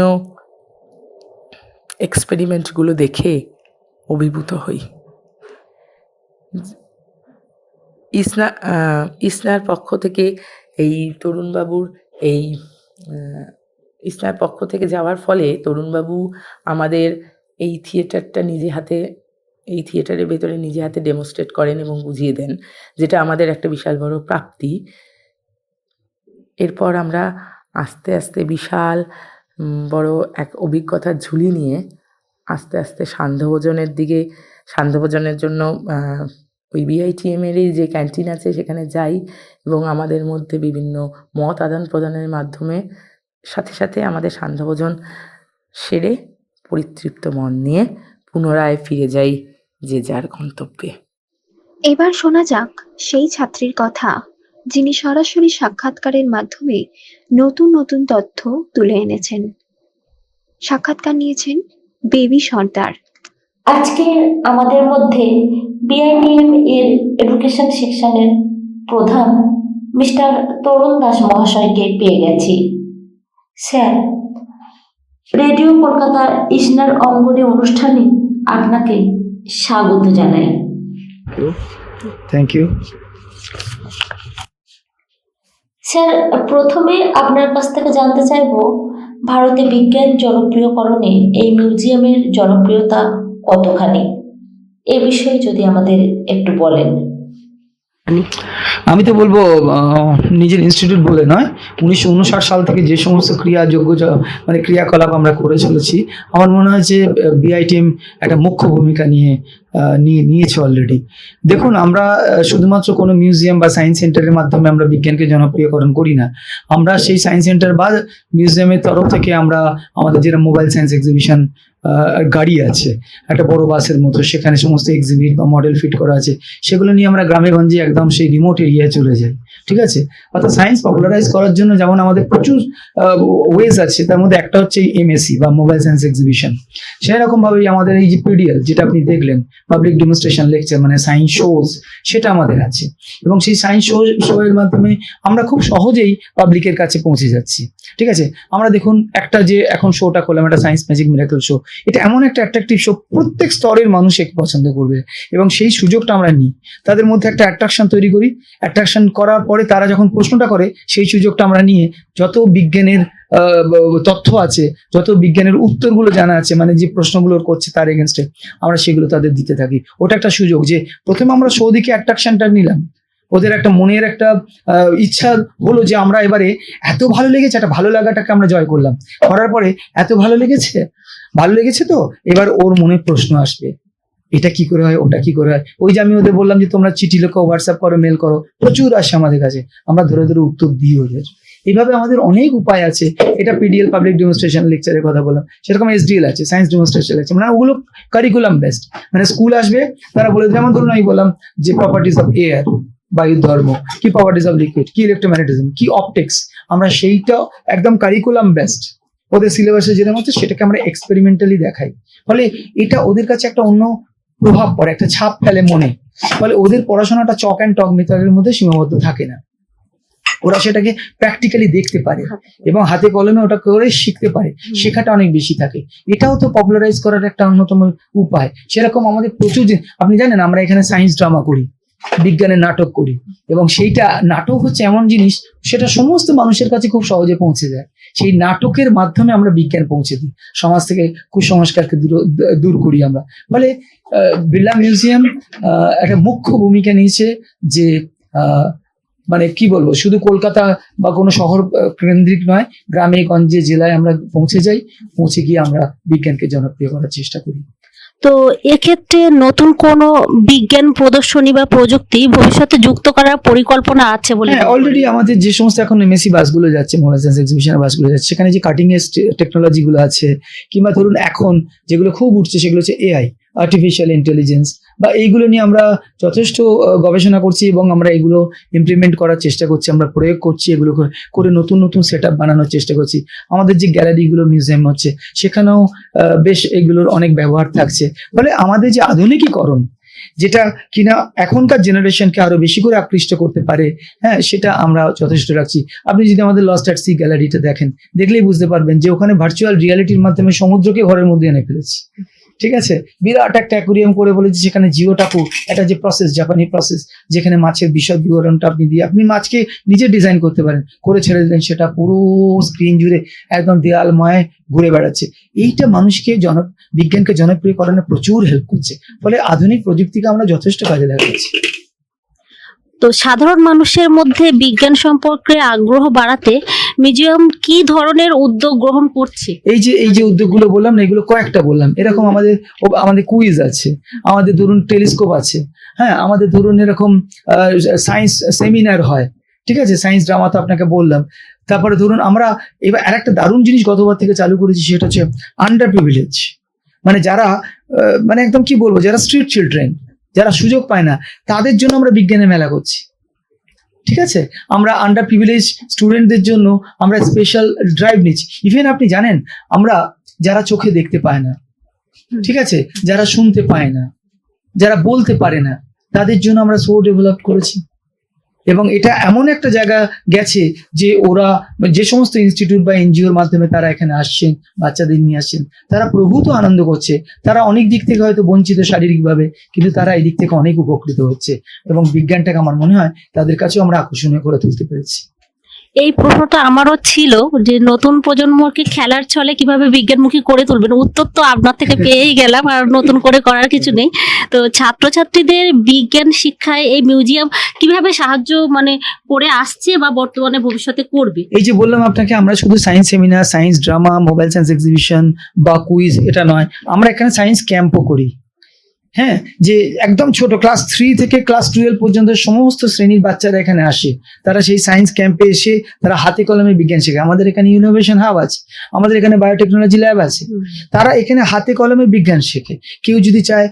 এক্সপেরিমেন্টগুলো দেখে অভিভূত হই। ইসনার পক্ষ থেকে ইসনার পক্ষ থেকে যাওয়ার ফলে তরুণবাবু আমাদের এই থিয়েটারের ভেতরে নিজে হাতে ডেমনস্ট্রেট করেন এবং বুঝিয়ে দেন, যেটা আমাদের একটা বিশাল বড় প্রাপ্তি। এরপর আমরা আস্তে আস্তে বিশাল বড় এক অভিজ্ঞতার ঝুলি নিয়ে আস্তে আস্তে সান্ধ্যভোজনের জন্য ওই বিআইটিএমেরই যে ক্যান্টিন আছে সেখানে যাই এবং আমাদের মধ্যে বিভিন্ন মত আদান প্রদানের মাধ্যমে সাথে সাথে আমাদের সান্ধ্যভোজন সেরে পরিতৃপ্ত মন নিয়ে পুনরায় ফিরে যাই যে যার গন্তব্যে। এবার শোনা যাক সেই ছাত্রীর কথা, যিনি সরাসরি সাক্ষাৎকারের মাধ্যমে নতুন নতুন তথ্য তুলে এনেছেন। সাক্ষাৎকার নিয়েছেন বেবি সর্দার। আজকে আমাদের মধ্যে বিআইটিএম এর এডুকেশন সেকশনের প্রধান মিস্টার তরুণ দাস মহাশয়কে পেয়ে গেছি। স্যার, রেডিও কলকাতা ইসনার অঙ্গনে অনুষ্ঠানে আপনাকে স্বাগত জানাই। Thank you. স্যার, প্রথমে আপনার কাছ থেকে জানতে চাইব, ভারতে বিজ্ঞান জনপ্রিয়করণে এই মিউজিয়ামের জনপ্রিয়তা কতখানি, এ বিষয়ে যদি আমাদের একটু বলেন। আমি তো বলবো নিজের ইনস্টিটিউট বলে নয়, 1959 সাল থেকে যে সমস্ত ক্রিয়াকলাপ আমরা করে চলেছি, আমার মনে হয় যে বিআইটিএম একটা মুখ্য ভূমিকা নিয়ে নিয়েছে অলরেডি। দেখুন, আমরা শুধুমাত্র কোনো মিউজিয়াম বা সায়েন্স সেন্টারের মাধ্যমে আমরা বিজ্ঞানকে জনপ্রিয়করণ করি না। আমরা সেই সায়েন্স সেন্টার বা মিউজিয়ামের তরফ থেকে আমরা আমাদের যেটা মোবাইল সায়েন্স এক্সিবিশন গাড়ি আছে একটা বড় বাসের মতো, সেখানে সমস্ত এক্সিবিট বা মডেল ফিট করা আছে, সেগুলো নিয়ে আমরা গ্রামে গঞ্জে একদম সেই রিমোট এরিয়ায় চলে যাই। ঠিক আছে, অর্থাৎ সায়েন্স পপুলারাইজ করার জন্য যেমন আমাদের প্রচুর ওয়েজ আছে, তার মধ্যে একটা হচ্ছে এমএসসি বা মোবাইল সায়েন্স এক্সিবিশন। সেই রকম ভাবেই আমাদের এই যে পিডিএল যেটা আপনি দেখলেন, পাবলিক ডেমনস্ট্রেশন লেকচার মানে সায়েন্স শোজ, সেটা আমাদের আছে। এবং সেই সায়েন্স শো এর মাধ্যমে আমরা খুব সহজেই পাবলিকের কাছে পৌঁছে যাচ্ছি। ঠিক আছে, আমরা দেখুন একটা যে এখন শোটা করলাম, একটা সায়েন্স ম্যাজিক মিরাকল শো, এটা এমন একটা অ্যাট্রাকটিভ শো, প্রত্যেক স্তরের মানুষ একে পছন্দ করবে এবং সেই সুযোগটা আমরা নিই, তাদের মধ্যে একটা অ্যাট্রাকশন তৈরি করি। অ্যাট্রাকশন করার পরে তারা যখন প্রশ্নটা করে, সেই সুযোগটা আমরা নিয়ে যত বিজ্ঞানের তথ্য আছে, যত বিজ্ঞানের উত্তরগুলো জানা আছে, মানে যে প্রশ্নগুলো করছে তার এগেনস্টে আমরা সেগুলো তাদের দিতে থাকি। ওটা একটা সুযোগ যে প্রথমে আমরা শো দিকে অ্যাট্রাকশনটা নিলাম, ওদের একটা মনের একটা ইচ্ছা হলো যে আমরা এবারে এত ভালো লেগেছে, একটা ভালো লাগাটাকে আমরা জয় করলাম। করার পরে এত ভালো লেগেছে তো এবার ওর মনে প্রশ্ন আসবে, এটা কি করে হয়, ওটা কি করে হয়। ওই যে আমি ওদের বললাম যে তোমরা চিঠি লেখো, হোয়াটসঅ্যাপ করো, মেল করো, প্রচুর আসে আমাদের কাছে, আমরা ধরে ধরে উত্তর দিই ওদের। এইভাবে আমাদের অনেক উপায় আছে। এটা পিডিএল পাবলিক ডেমনস্ট্রেশন লেকচারের কথা বললাম, সেরকম এসডিএল আছে, সায়েন্স ডেমনস্ট্রেশন লেকচার, মানে ওগুলো কারিকুলাম বেস্ট। মানে স্কুল আসবে, তারা বলে, যেমন ধরুন আমি বললাম যে প্রপার্টিজ অফ এয়ার, বায়ুর ধর্ম কি, প্রপার্টিজ অফ লিকুইড কি, ইলেকট্রোম্যাগনেটিজম কি, অপটিক্স, আমরা সেইটা একদম কারিকুলাম বেস্ট ওদের সিলেবাসে যেরকম হচ্ছে সেটাকে আমরা এক্সপেরিমেন্টালি দেখাই। ফলে এটা ওদের কাছে একটা অন্য প্রভাব পড়ে, একটা ছাপ ফেলে মনে। ফলে ওদের পড়াশোনাটা চক অ্যান্ড টক মেথডের মধ্যে সীমাবদ্ধ থাকে না, ওরা সেটাকে প্র্যাকটিক্যালি দেখতে পারে এবং হাতে কলমে ওটা করে শিখতে পারে, শেখাটা অনেক বেশি থাকে। এটাও তো পপুলারাইজ করার একটা অন্যতম উপায়। সেরকম আমাদের প্রচুর, আপনি জানেন আমরা এখানে সায়েন্স ড্রামা করি, বিজ্ঞানের নাটক করি, এবং সেইটা নাটক হচ্ছে এমন জিনিস সেটা সমস্ত মানুষের কাছে খুব সহজে পৌঁছে যায়। সেই নাটকের মাধ্যমে আমরা বিজ্ঞান পৌঁছে দিই, সমাজ থেকে কুসংস্কারকে দূর করি আমরা। ফলে বিড়লা মিউজিয়াম একটা মুখ্য ভূমিকা নিয়েছে যে মানে কি বলবো, শুধু কলকাতা বা কোনো শহর কেন্দ্রিক নয়, গ্রামে গঞ্জে জেলায় আমরা পৌঁছে যাই, পৌঁছে গিয়ে আমরা বিজ্ঞানকে জনপ্রিয় করার চেষ্টা করি। তো এক্ষেত্রে নতুন কোনো বিজ্ঞান প্রদর্শনী বা প্রযুক্তি ভবিষ্যতে যুক্ত করার পরিকল্পনা আছে বলে? হ্যাঁ, অলরেডি আমাদের যে সমস্ত এখন এমএসসি বাসগুলো যাচ্ছে, মোবাইল সায়েন্স এক্সিবিশনের বাসগুলো যাচ্ছে, সেখানে যে কাটিং এজ টেকনোলজি গুলো আছে, কিংবা ধরুন এখন যেগুলো খুব উঠছে সেগুলো হচ্ছে এআই, আর্টিফিশিয়াল ইন্টেলিজেন্স, বা এইগুলো নিয়ে আমরা যথেষ্ট গবেষণা করছি এবং আমরা এগুলো ইমপ্লিমেন্ট করার চেষ্টা করছি, আমরা প্রয়োগ করছি, এগুলো করে নতুন নতুন সেট আপ বানানোর চেষ্টা করছি। আমাদের যে গ্যালারিগুলো মিউজিয়াম হচ্ছে সেখানেও বেশ এগুলোর অনেক ব্যবহার থাকছে। ফলে আমাদের যে আধুনিকীকরণ, যেটা কিনা এখনকার জেনারেশনকে আরো বেশি করে আকৃষ্ট করতে পারে, হ্যাঁ, সেটা আমরা যথেষ্ট রাখছি। আপনি যদি আমাদের লস্ট অ্যাট সি গ্যালারিটা দেখেন, দেখলেই বুঝতে পারবেন যে ওখানে ভার্চুয়াল রিয়ালিটির মাধ্যমে সমুদ্রকে ঘরের মধ্যে এনে ফেলেছি। ঠিক আছে, বিরাট একটা অ্যাকুরিয়াম করে বলেছি, সেখানে জিও টাকু একটা যে প্রসেস, জাপানি প্রসেস, যেখানে মাছের বিশদ বিবরণটা আপনি দিয়ে আপনি মাছকে নিজে ডিজাইন করতে পারেন, করে ছেড়ে দিলেন, সেটা পুরো স্ক্রিন জুড়ে একদম দেয়ালময় ঘুরে বেড়াচ্ছে। এইটা মানুষকে বিজ্ঞানকে জনপ্রিয় করানো প্রচুর হেল্প করছে। ফলে আধুনিক প্রযুক্তিকে আমরা যথেষ্ট কাজে লাগাচ্ছি। তো সাধারণ মানুষের মধ্যে বিজ্ঞান সম্পর্কে আগ্রহ বাড়াতে মিউজিয়াম কি ধরনের উদ্যোগ গ্রহণ করছে? এই যে উদ্যোগগুলো বললাম না, এগুলো কয়েকটা বললাম। এরকম আমাদের কুইজ আছে, আমাদের ধরুন টেলিস্কোপ আছে, হ্যাঁ, আমাদের ধরুন এরকম সায়েন্স সেমিনার হয়। ঠিক আছে, সায়েন্স ড্রামা তো আপনাকে বললাম। তারপরে ধরুন আমরা এবার আরেকটা দারুণ জিনিস গতবার থেকে চালু করেছি, সেটা হচ্ছে আন্ডার প্রিভিলেজ, মানে যারা মানে একদম কি বলবো, যারা স্ট্রিট চিলড্রেন, যারা সুযোগ পায় না, তাদের জন্য আমরা বিজ্ঞানের মেলা করছি। ঠিক আছে, আমরা আন্ডার প্রিভিলেজ স্টুডেন্টদের জন্য আমরা স্পেশাল ড্রাইভ নিচ্ছি। ইভেন আপনি জানেন, আমরা যারা চোখে দেখতে পায় না, ঠিক আছে, যারা শুনতে পায় না, যারা বলতে পারে না, তাদের জন্য আমরা শো ডেভেলপ করেছি। এবং এটা এমন একটা জায়গা গেছে যে ওরা যে সমস্ত ইনস্টিটিউট বা এনজিওর মাধ্যমে তারা এখানে আসছেন, বাচ্চাদের নিয়ে আসছেন, তারা প্রভূত আনন্দ করছে। তারা অনেক দিক থেকে হয়তো বঞ্চিত শারীরিকভাবে, কিন্তু তারা এই দিক থেকে অনেক উপকৃত হচ্ছে এবং বিজ্ঞানটাকে আমার মনে হয় তাদের কাছেও আমরা আকর্ষণীয় করে তুলতে পেরেছি। এই প্রশ্নটা আমারও ছিল যে নতুন প্রজন্মকে খেলার ছলে কিভাবে বিজ্ঞানমুখী করে তুলবেন। উত্তর তো আপনার থেকে পেয়েই গেলাম, আর নতুন করে করার কিছু নেই। তো ছাত্রছাত্রীদের বিজ্ঞান শিক্ষায় এই মিউজিয়াম কিভাবে সাহায্য করে আসছে বা বর্তমানে ভবিষ্যতে করবে? এই যে বললাম আপনাকে, আমরা শুধু science seminar, science drama, mobile science exhibition বা কুইজ এটা নয়, আমরা এখানে সায়েন্স ক্যাম্পও করি। হ্যাঁ, যে একদম ছোট ক্লাস 3 থেকে ক্লাস 12 পর্যন্ত সমস্ত শ্রেণীর বাচ্চারা এখানে আসে। তারা সেই সায়েন্স ক্যাম্পে এসে তারা হাতে কলমে বিজ্ঞান শেখে। আমাদের এখানে ইনোভেশন হাব আছে, আমাদের এখানে বায়োটেকনোলজি ল্যাব আছে। তারা এখানে হাতে কলমে বিজ্ঞান শেখে। কেউ যদি চায়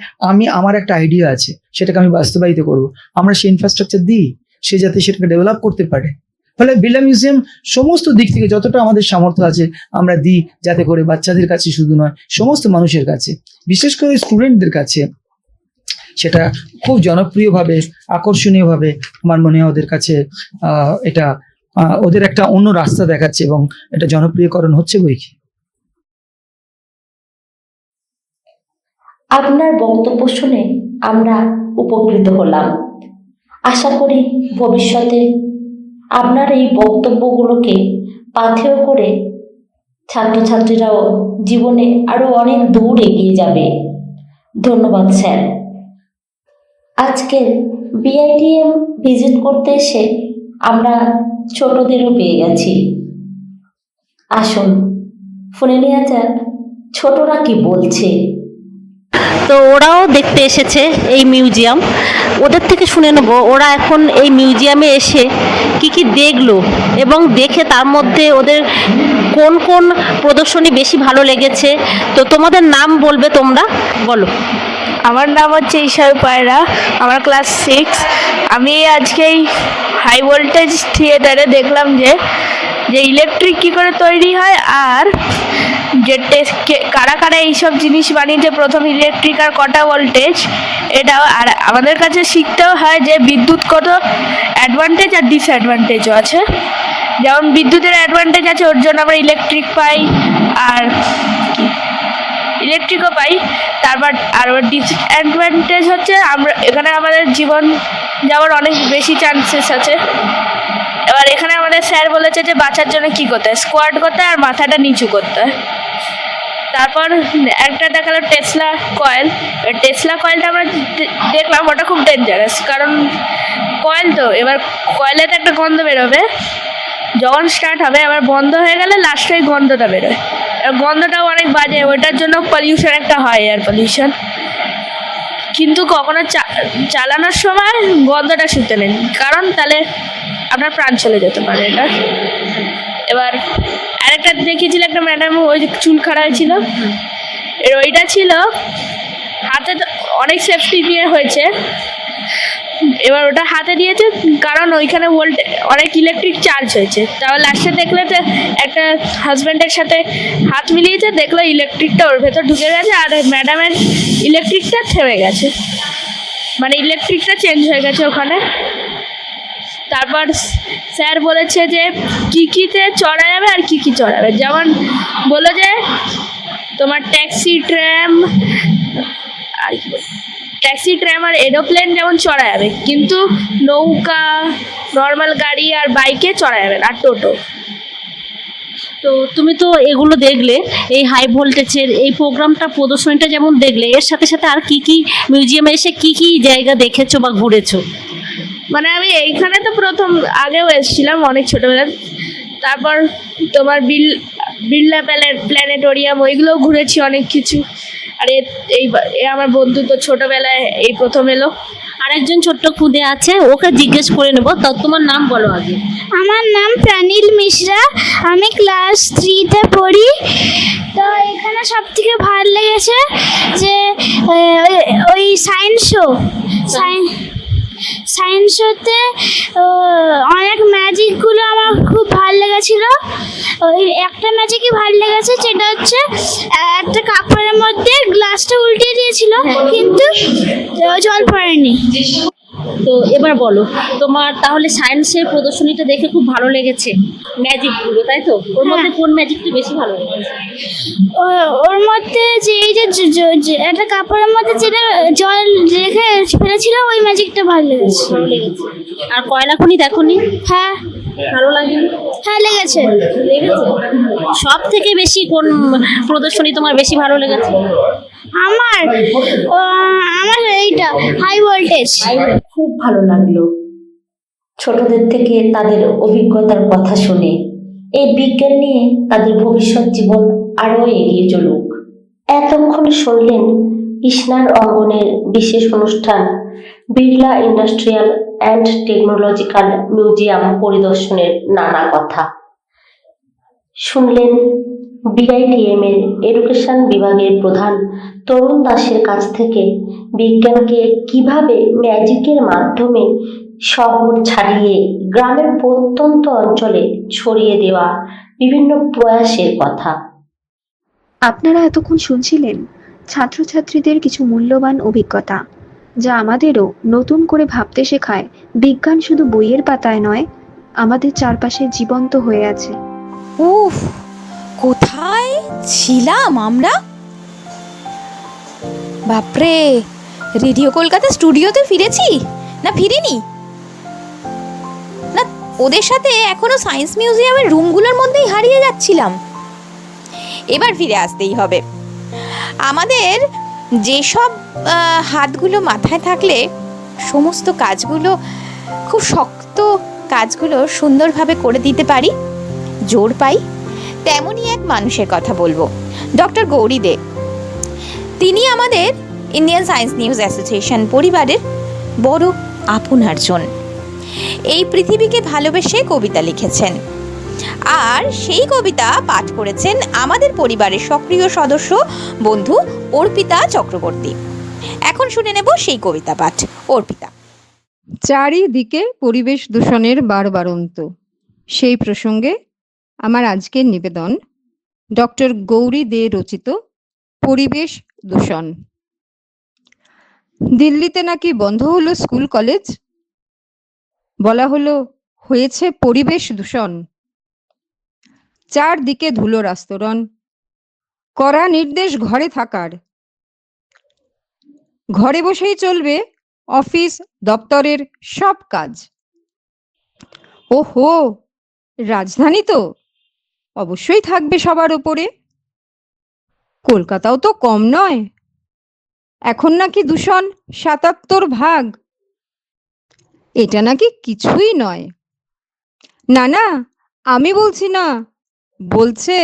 আমার একটা আইডিয়া আছে, সেটাকে আমি বাস্তবায়িত করব, আমরা সেই ইনফ্রাস্ট্রাকচার দিই, সে যাতে সেটাকে ডেভেলপ করতে পারে। ফলে বিড়লা মিউজিয়াম সমস্ত দিক থেকে যতটা আমাদের সামর্থ্য আছে আমরা দিই, যাতে করে বাচ্চাদের কাছে শুধু নয়, সমস্ত মানুষের কাছে, বিশেষ করে স্টুডেন্টদের কাছে সেটা খুব জনপ্রিয়ভাবে, আকর্ষণীয়ভাবে আমার মনে হয় ওদের কাছে এটা ওদের একটা অন্য রাস্তা দেখাচ্ছে এবং এটা জনপ্রিয়করণ হচ্ছে বই কি। আপনার বক্তব্য শুনে আমরা উপকৃত হলাম। আশা করি ভবিষ্যতে আপনার এই বক্তব্যগুলোকে পাথেয় করে ছাত্রছাত্রীরাও জীবনে আরো অনেক দূর এগিয়ে যাবে। ধন্যবাদ স্যার। আজকে বিআইটিএম ভিজিট করতে এসে আমরা ছোটদেরও পেয়ে গেছি। আসুন শুনে নেওয়া যাক ছোটরা কি বলছে। তো ওরাও দেখতে এসেছে এই মিউজিয়াম, ওদের থেকে শুনে নেব ওরা এখন এই মিউজিয়ামে এসে কি কি দেখলো এবং দেখে তার মধ্যে ওদের কোন কোন প্রদর্শনী বেশি ভালো লেগেছে। তো তোমাদের নাম বলবে, তোমরা বলো। আমার নাম হচ্ছে ঈশার পায়রা, আমার ক্লাস 6। আমি আজকে এই হাই ভোল্টেজ থিয়েটারে দেখলাম যে ইলেকট্রিক কী করে তৈরি হয়, আর যে কারা কারা এইসব জিনিস বানিয়েছে, প্রথম ইলেকট্রিক আর কটা ভোল্টেজ, এটাও। আর আমাদের কাছে শিখতেও হয় যে বিদ্যুৎ কত অ্যাডভান্টেজ আর ডিসঅ্যাডভান্টেজও আছে। যেমন বিদ্যুতের অ্যাডভান্টেজ আছে, ওর জন্য আমরা ইলেকট্রিক পাই, আর ইলেকট্রিকও পাই। তারপর আর ডিসঅ্যাডভান্টেজ হচ্ছে আমরা এখানে আমাদের জীবন যাওয়ার অনেক বেশি চান্সেস আছে। এবার এখানে আমাদের স্যার বলেছে যে বাঁচার জন্য কি করতে হয়, স্কোয়াড করতে হয় আর মাথাটা নিচু করতে হয়। তারপর একটা দেখালো টেসলা কয়েল। টেসলা কয়েলটা আমরা দেখলাম, ওটা খুব ডেঞ্জারাস, কারণ কয়েল তো, এবার কয়েলেতে একটা গন্ধ বেরোবে, যখন স্টার্ট হবে আবার বন্ধ হয়ে গেলে লাস্টে ওই গন্ধটা বেরোয়। গন্ধটাও অনেক বাজে, ওইটার জন্য পলিউশন একটা হয়, এয়ার পলিউশন। কিন্তু কখনো চালানোর সময় গন্ধটা শুনতে নেই, কারণ তাহলে আপনার প্রাণ চলে যেতে পারে এটা। এবার আরেকটা দেখিয়েছিল একটা ম্যাডাম, ওই যে চুল খাড়া হয়েছিল, ওইটা ছিল হাতে, অনেক সেফটি নিয়ে হয়েছে। এবার ওটা হাতে দিয়েছে কারণ ওইখানে অনেক ইলেকট্রিক চার্জ হয়েছে। তারপর লাস্টে দেখলে তো একটা হাজব্যান্ডের সাথে হাত মিলিয়েছে, দেখলো ইলেকট্রিকটা ওর ভেতর ঢুকে গেছে আর ম্যাডামের ইলেকট্রিকটা থেমে গেছে, মানে ইলেকট্রিকটা চেঞ্জ হয়ে গেছে ওখানে। তারপর স্যার বলেছে যে কী কীতে চড়া যাবে আর কী কী চড়াবে, যেমন বললো যে তোমার ট্যাক্সি, ট্রাম আর এরোপ্লেন যেমন চড়া যাবে, কিন্তু নৌকা, নর্মাল গাড়ি আর বাইকে চড়া যাবে না, আর টোটো। তো তুমি তো এগুলো দেখলে, এই হাই ভোল্টেজের এই প্রোগ্রামটা, প্রদর্শনীটা যেমন দেখলে, এর সাথে সাথে আর কি কি মিউজিয়ামে এসে কি কি জায়গা দেখেছো বা ঘুরেছো? মানে আমি এইখানে তো প্রথম, আগেও এসেছিলাম অনেক ছোটোবেলায়। তারপর তোমার বিড়লা প্ল্যানেটোরিয়াম, ওইগুলোও ঘুরেছি অনেক কিছু। আর এই আমার বন্ধু তো ছোটোবেলায় এই প্রথম এলো। আরেকজন ছোট্ট খুদে আছে, ওকে জিজ্ঞেস করে নেবো। তো তোমার নাম বলো আগে। আমার নাম প্রাণীল মিশ্রা, আমি ক্লাস 3-তে পড়ি। তো এখানে সব থেকে ভালো লেগেছে যে ওই সায়েন্স শোতে অনেক ম্যাজিকগুলো আমার খুব ভালো লেগেছিলো। ওই একটা ম্যাজিকই ভালো লেগেছে, যেটা হচ্ছে একটা কাপড়ের মধ্যে গ্লাসটা উল্টে দিয়েছিল কিন্তু জল পড়েনি। তো এবার বলো, তোমার তাহলে সায়েন্সের প্রদর্শনীটা দেখে খুব ভালো লেগেছে, ম্যাজিকগুলো, তাই তো? ওর মধ্যে কোন ম্যাজিকটা বেশি ভালো লেগেছে? ওর মধ্যে যে এই যে একটা কাপড়ের মধ্যে যেটা জল রেখে ফেলেছিল, ওই ম্যাজিকটা ভালো লেগেছে। আর কয়লাখনি দেখোনি? হ্যাঁ। ভালো লাগেনি? হ্যাঁ, লেগেছে। সব থেকে বেশি কোন প্রদর্শনী তোমার বেশি ভালো লেগেছে? আমার এইটা হাই ভোল্টেজ। খুব ভালো লাগলো ছোটদের থেকে তাদের অভিজ্ঞতার কথা শুনে। এই বিজ্ঞান নিয়ে তাদের ভবিষ্যৎ জীবন আরো এগিয়ে চলুক। এতক্ষণ শুনলেন ইসনার অঙ্গনের বিশেষ অনুষ্ঠান Birla industrial and technological museum পরিদর্শনের নানা কথা শুনলেন বিআইটিএম এর এডুকেশন বিভাগের প্রধান তরুণ দাসের কাছ থেকে বিজ্ঞানকে কিভাবে ম্যাজিকের মাধ্যমে শহর ছাড়িয়ে গ্রামের প্রত্যন্ত অঞ্চলে ছড়িয়ে দেওয়া বিভিন্ন প্রয়াসের কথা। আপনারা এতক্ষণ শুনছিলেন ছাত্রছাত্রীদের কিছু মূল্যবান অভিজ্ঞতা, যা আমাদেরও নতুন করে ভাবতে শেখায় বিজ্ঞান শুধু বইয়ের পাতায় নয়, আমাদের চারপাশে জীবন্ত হয়ে আছে। উফ, কোথায় ছিলাম আমরা? বাপরে, রেডিও কলকাতা স্টুডিওতে ফিরেছি না ফিরিনি? না, ওদের সাথে এখনো সায়েন্স মিউজিয়ামের রুমগুলোর মধ্যেই হারিয়ে যাচ্ছিলাম। এবার ফিরে আসতেই হবে। আমাদের যেসব হাতগুলো মাথায় থাকলে সমস্ত কাজগুলো, খুব শক্ত কাজগুলো সুন্দরভাবে করে দিতে পারি, জোর পাই, তেমনই এক মানুষের কথা বলবো, ডক্টর গৌরী দে। তিনি আমাদের ইন্ডিয়ান সায়েন্স নিউজ অ্যাসোসিয়েশন পরিবারের বড় আপনারজন। এই পৃথিবীকে ভালোবেসে কবিতা লিখেছেন, আর সেই কবিতা পাঠ করেছেন আমাদের পরিবারের সক্রিয় সদস্য বন্ধু অর্পিতা চক্রবর্তী। এখন শুনে নেব সেই কবিতা পাঠ। অর্পিতা। চারিদিকে পরিবেশ দূষণের বারবারন্ত, সেই প্রসঙ্গে আমার আজকের নিবেদন ডক্টর গৌরী দে রচিত পরিবেশ দূষণ। দিল্লিতে নাকি বন্ধ হলো স্কুল কলেজ, বলা হলো হয়েছে পরিবেশ দূষণ। চারদিকে ধুলোর আস্তরণ, কড়া নির্দেশ ঘরে থাকার। ঘরে বসেই চলবে অফিস দপ্তরের সব কাজ। ওহো, রাজধানী তো অবশ্যই থাকবে সবার উপরে। কলকাতাও তো কম নয়, এখন নাকি দূষণ ৭৭ ভাগ। এটা নাকি কিছুই নয়। না না, আমি বলছি না, বলছে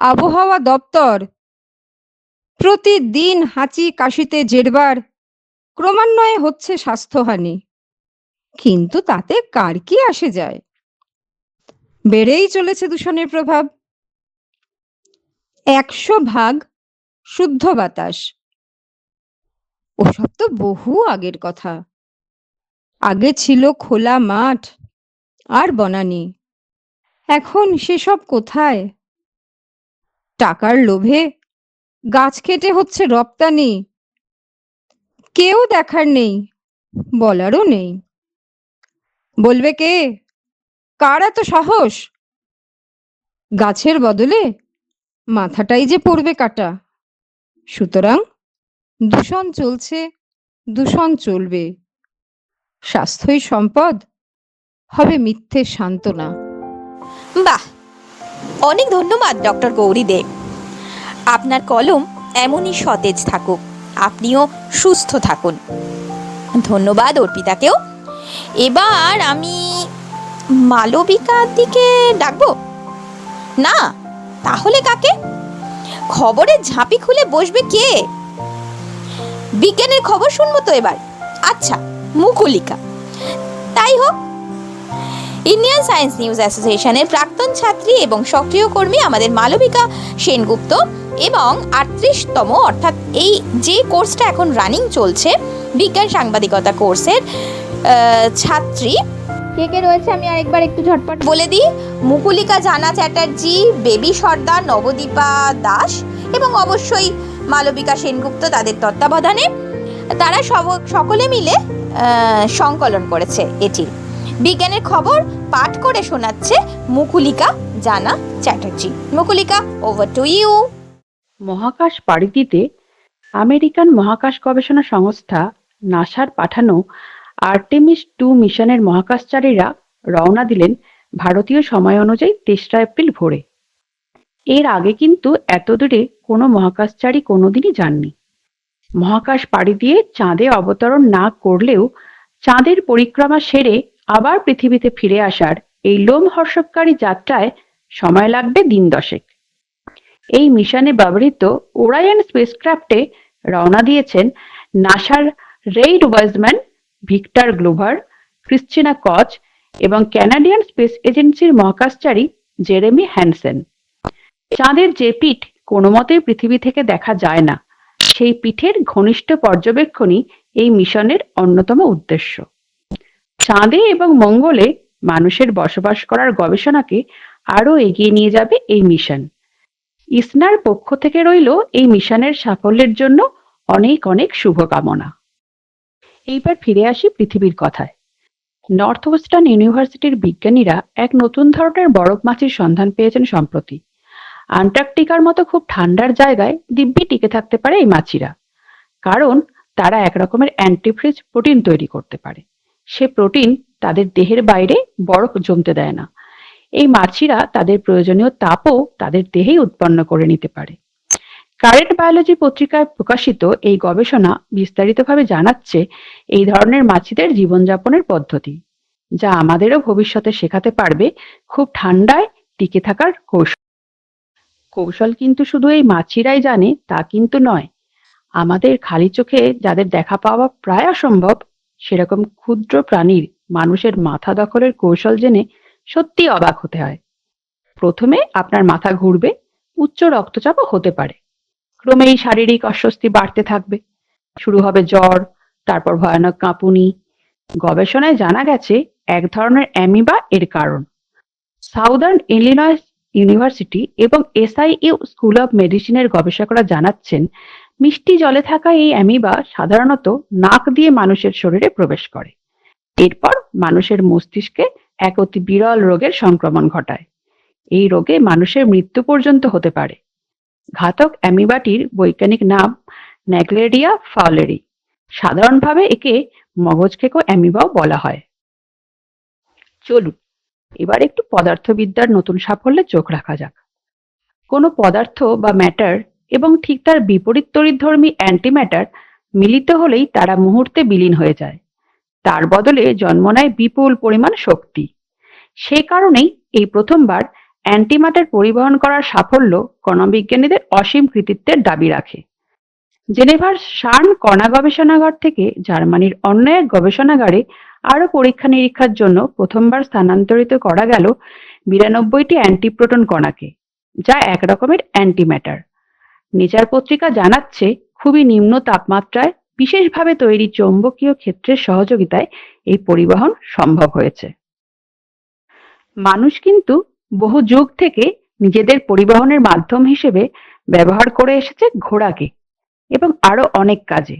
আবহাওয়া দপ্তর। প্রতিদিন হাঁচি কাশিতে জেরবার ক্রমান্বয়ে হচ্ছে স্বাস্থ্যহানি, কিন্তু তাতে কার কি আসে যায়? বেড়েই চলেছে দূষণের প্রভাব। ১০০ ভাগ শুদ্ধ বাতাস, ওসব তো বহু আগের কথা। আগে ছিল খোলা মাঠ আর বনানী, এখন সেসব কোথায়? টাকার লোভে গাছ কেটে হচ্ছে রপ্তানি। কেউ দেখার নেই, বলারও নেই। বলবে কে? কার এত সাহস? গাছের বদলে মাথাটাই যে পড়বে কাটা। সুতরাং দূষণ চলছে, দূষণ চলবে। স্বাস্থ্যই সম্পদ, হবে মিথ্যে সান্ত্বনা। বাহ, অনেক ধন্যবাদ ডক্টর গৌরী দে। আপনার কলম এমনই সতেজ থাকুক, আপনিও সুস্থ থাকুন। ধন্যবাদ অর্পিতাকেও। এবার আমি মালবিকার দিকে ডাকবো না, তাহলে কাকে? খবরের ঝাঁপি খুলে বসবে কে? বিজ্ঞানের খবর শুনবো তো এবার। আচ্ছা, মুকুলিকা। তাই হোক। ইন্ডিয়ান সায়েন্স নিউজ অ্যাসোসিয়েশনের প্রাক্তন ছাত্রী এবং সক্রিয় কর্মী আমাদের মালবিকা সেনগুপ্ত এবং ৩৮তম, অর্থাৎ এই যে কোর্সটা এখন রানিং চলছে, বিজ্ঞান সাংবাদিকতা কোর্সের ছাত্রী। কে কে রয়েছে আমি আরেকবার একটু ঝটপট বলে দিই। মুকুলিকা জানা চ্যাটার্জি, বেবি সর্দার, নবদীপা দাস এবং অবশ্যই মালবিকা সেনগুপ্ত, তাদের তত্ত্বাবধানে তারা সকলে মিলে সংকলন করেছে এটি। বিজ্ঞানের খবর পাঠ করে শোনাচ্ছে Mukulika Jana Chatterjee. Mukulika, over to you. মহাকাশ পাড়ি দিতে আমেরিকান মহাকাশ গবেষণা সংস্থা নাসার পাঠানো আর্টেমিস 2 মিশনের মহাকাশচারীরা রওনা দিলেন ভারতীয় সময় অনুযায়ী ৩রা এপ্রিল ভোরে। এর আগে কিন্তু এত দূরে কোনো মহাকাশচারী কোনোদিনই যাননি। মহাকাশ পাড়ি দিয়ে চাঁদে অবতরণ না করলেও চাঁদের পরিক্রমা সেরে আবার পৃথিবীতে ফিরে আসার এই লোমহর্ষককারী যাত্রায় সময় লাগবে দিন 10। এই মিশনে ব্যবহৃত ওরায়ন স্পেসক্রাফটে রওনা দিয়েছেন নাসার Reid Wiseman, Victor Glover, Christina Koch এবং ক্যানাডিয়ান স্পেস এজেন্সির মহাকাশচারী জেরেমি হ্যানসেন। চাঁদের যে পিঠ কোনো মতেই পৃথিবী থেকে দেখা যায় না, সেই পিঠের ঘনিষ্ঠ পর্যবেক্ষণই এই মিশনের অন্যতম উদ্দেশ্য। চাঁদে এবং মঙ্গলে মানুষের বসবাস করার গবেষণাকে আরো এগিয়ে নিয়ে যাবে এই মিশন। ইসনার পক্ষ থেকে রইল এই মিশনের সাফল্যের জন্য অনেক অনেক শুভকামনা। এইবার ফিরে আসি পৃথিবীর কথায়। নর্থ ওয়েস্টার্ন ইউনিভার্সিটির বিজ্ঞানীরা এক নতুন ধরনের বরফ মাছির সন্ধান পেয়েছেন সম্প্রতি। আন্টার্কটিকার মতো খুব ঠান্ডার জায়গায় দিব্যি টিকে থাকতে পারে এই মাছিরা, কারণ তারা এক রকমের অ্যান্টিফ্রিজ প্রোটিন তৈরি করতে পারে। সে প্রোটিন তাদের দেহের বাইরে বরফ জমতে দেয় না। এই মাছিরা তাদের প্রয়োজনীয় তাপও তাদের দেহেই উৎপন্ন করে নিতে পারে। কারেন্ট বায়োলজি পত্রিকায় প্রকাশিত এই গবেষণা বিস্তারিতভাবে জানাচ্ছে এই ধরনের মাছিদের জীবনযাপনের পদ্ধতি, যা আমাদেরও ভবিষ্যতে শেখাতে পারবে খুব ঠান্ডায় টিকে থাকার কৌশল। কৌশল কিন্তু শুধু এই মাছিরাই জানে তা কিন্তু নয়। আমাদের খালি চোখে যাদের দেখা পাওয়া প্রায় অসম্ভব, সেরকম ক্ষুদ্র প্রাণীর মানুষের মাথা দখলের কৌশল জেনে সত্যি অবাক হতে হয়। প্রথমে আপনার মাথা ঘুরবে, উচ্চ রক্তচাপও হতে পারে। ক্রমেই শারীরিক অস্বস্তি বাড়তে থাকবে, শুরু হবে জ্বর, তারপর ভয়ানক কাঁপুনি। গবেষণায় জানা গেছে এক ধরনের অ্যামিবা এর কারণ। সাউদার্ন ইলিনয়েস ইউনিভার্সিটি এবং SIU স্কুল অব মেডিসিনের গবেষকরা জানাচ্ছেন, মিষ্টি জলে থাকা এই অ্যামিবা সাধারণত নাক দিয়ে মানুষের শরীরে প্রবেশ করে। এরপর মানুষের মস্তিষ্কে এক অতি বিরল রোগের সংক্রমণ ঘটায়। এই রোগে মানুষের মৃত্যু পর্যন্ত হতে পারে। ঘাতক অ্যামিবাটির বৈজ্ঞানিক নাম ন্যাগলেরিয়া ফাউলেরি। সাধারণভাবে একে মগজখেকো অ্যামিবাও বলা হয়। চলুন এবার একটু পদার্থবিদ্যার নতুন সাফল্যে চোখ রাখা যাক। কোনো পদার্থ বা ম্যাটার এবং ঠিক তার বিপরীত তড়িৎধর্মী অ্যান্টিম্যাটার মিলিত হলেই তারা মুহূর্তে বিলীন হয়ে যায়। তার বদলে জন্ম নেয় বিপুল পরিমাণ শক্তি। সেই কারণেই এই প্রথমবার অ্যান্টিম্যাটার পরিবহন করার সাফল্য কণাবিজ্ঞানীদের অসীম কৃতিত্বের দাবি রাখে। জেনেভার সার্ন কণা গবেষণাগার থেকে জার্মানির অন্য এক গবেষণাগারে আরো পরীক্ষা নিরীক্ষার জন্য প্রথমবার স্থানান্তরিত করা গেল 92টি অ্যান্টিপ্রোটন কণাকে, যা এক রকমের অ্যান্টিম্যাটার। নেচার পত্রিকা জানাচ্ছে, খুবই নিম্ন তাপমাত্রায় বিশেষভাবে তৈরি চৌম্বকীয় ক্ষেত্রের সহযোগিতায় এই পরিবহন সম্ভব হয়েছে। মানুষ কিন্তু বহু যুগ থেকে নিজেদের পরিবহনের মাধ্যম হিসেবে ব্যবহার করে এসেছে ঘোড়াকে এবং আরো অনেক কাজে।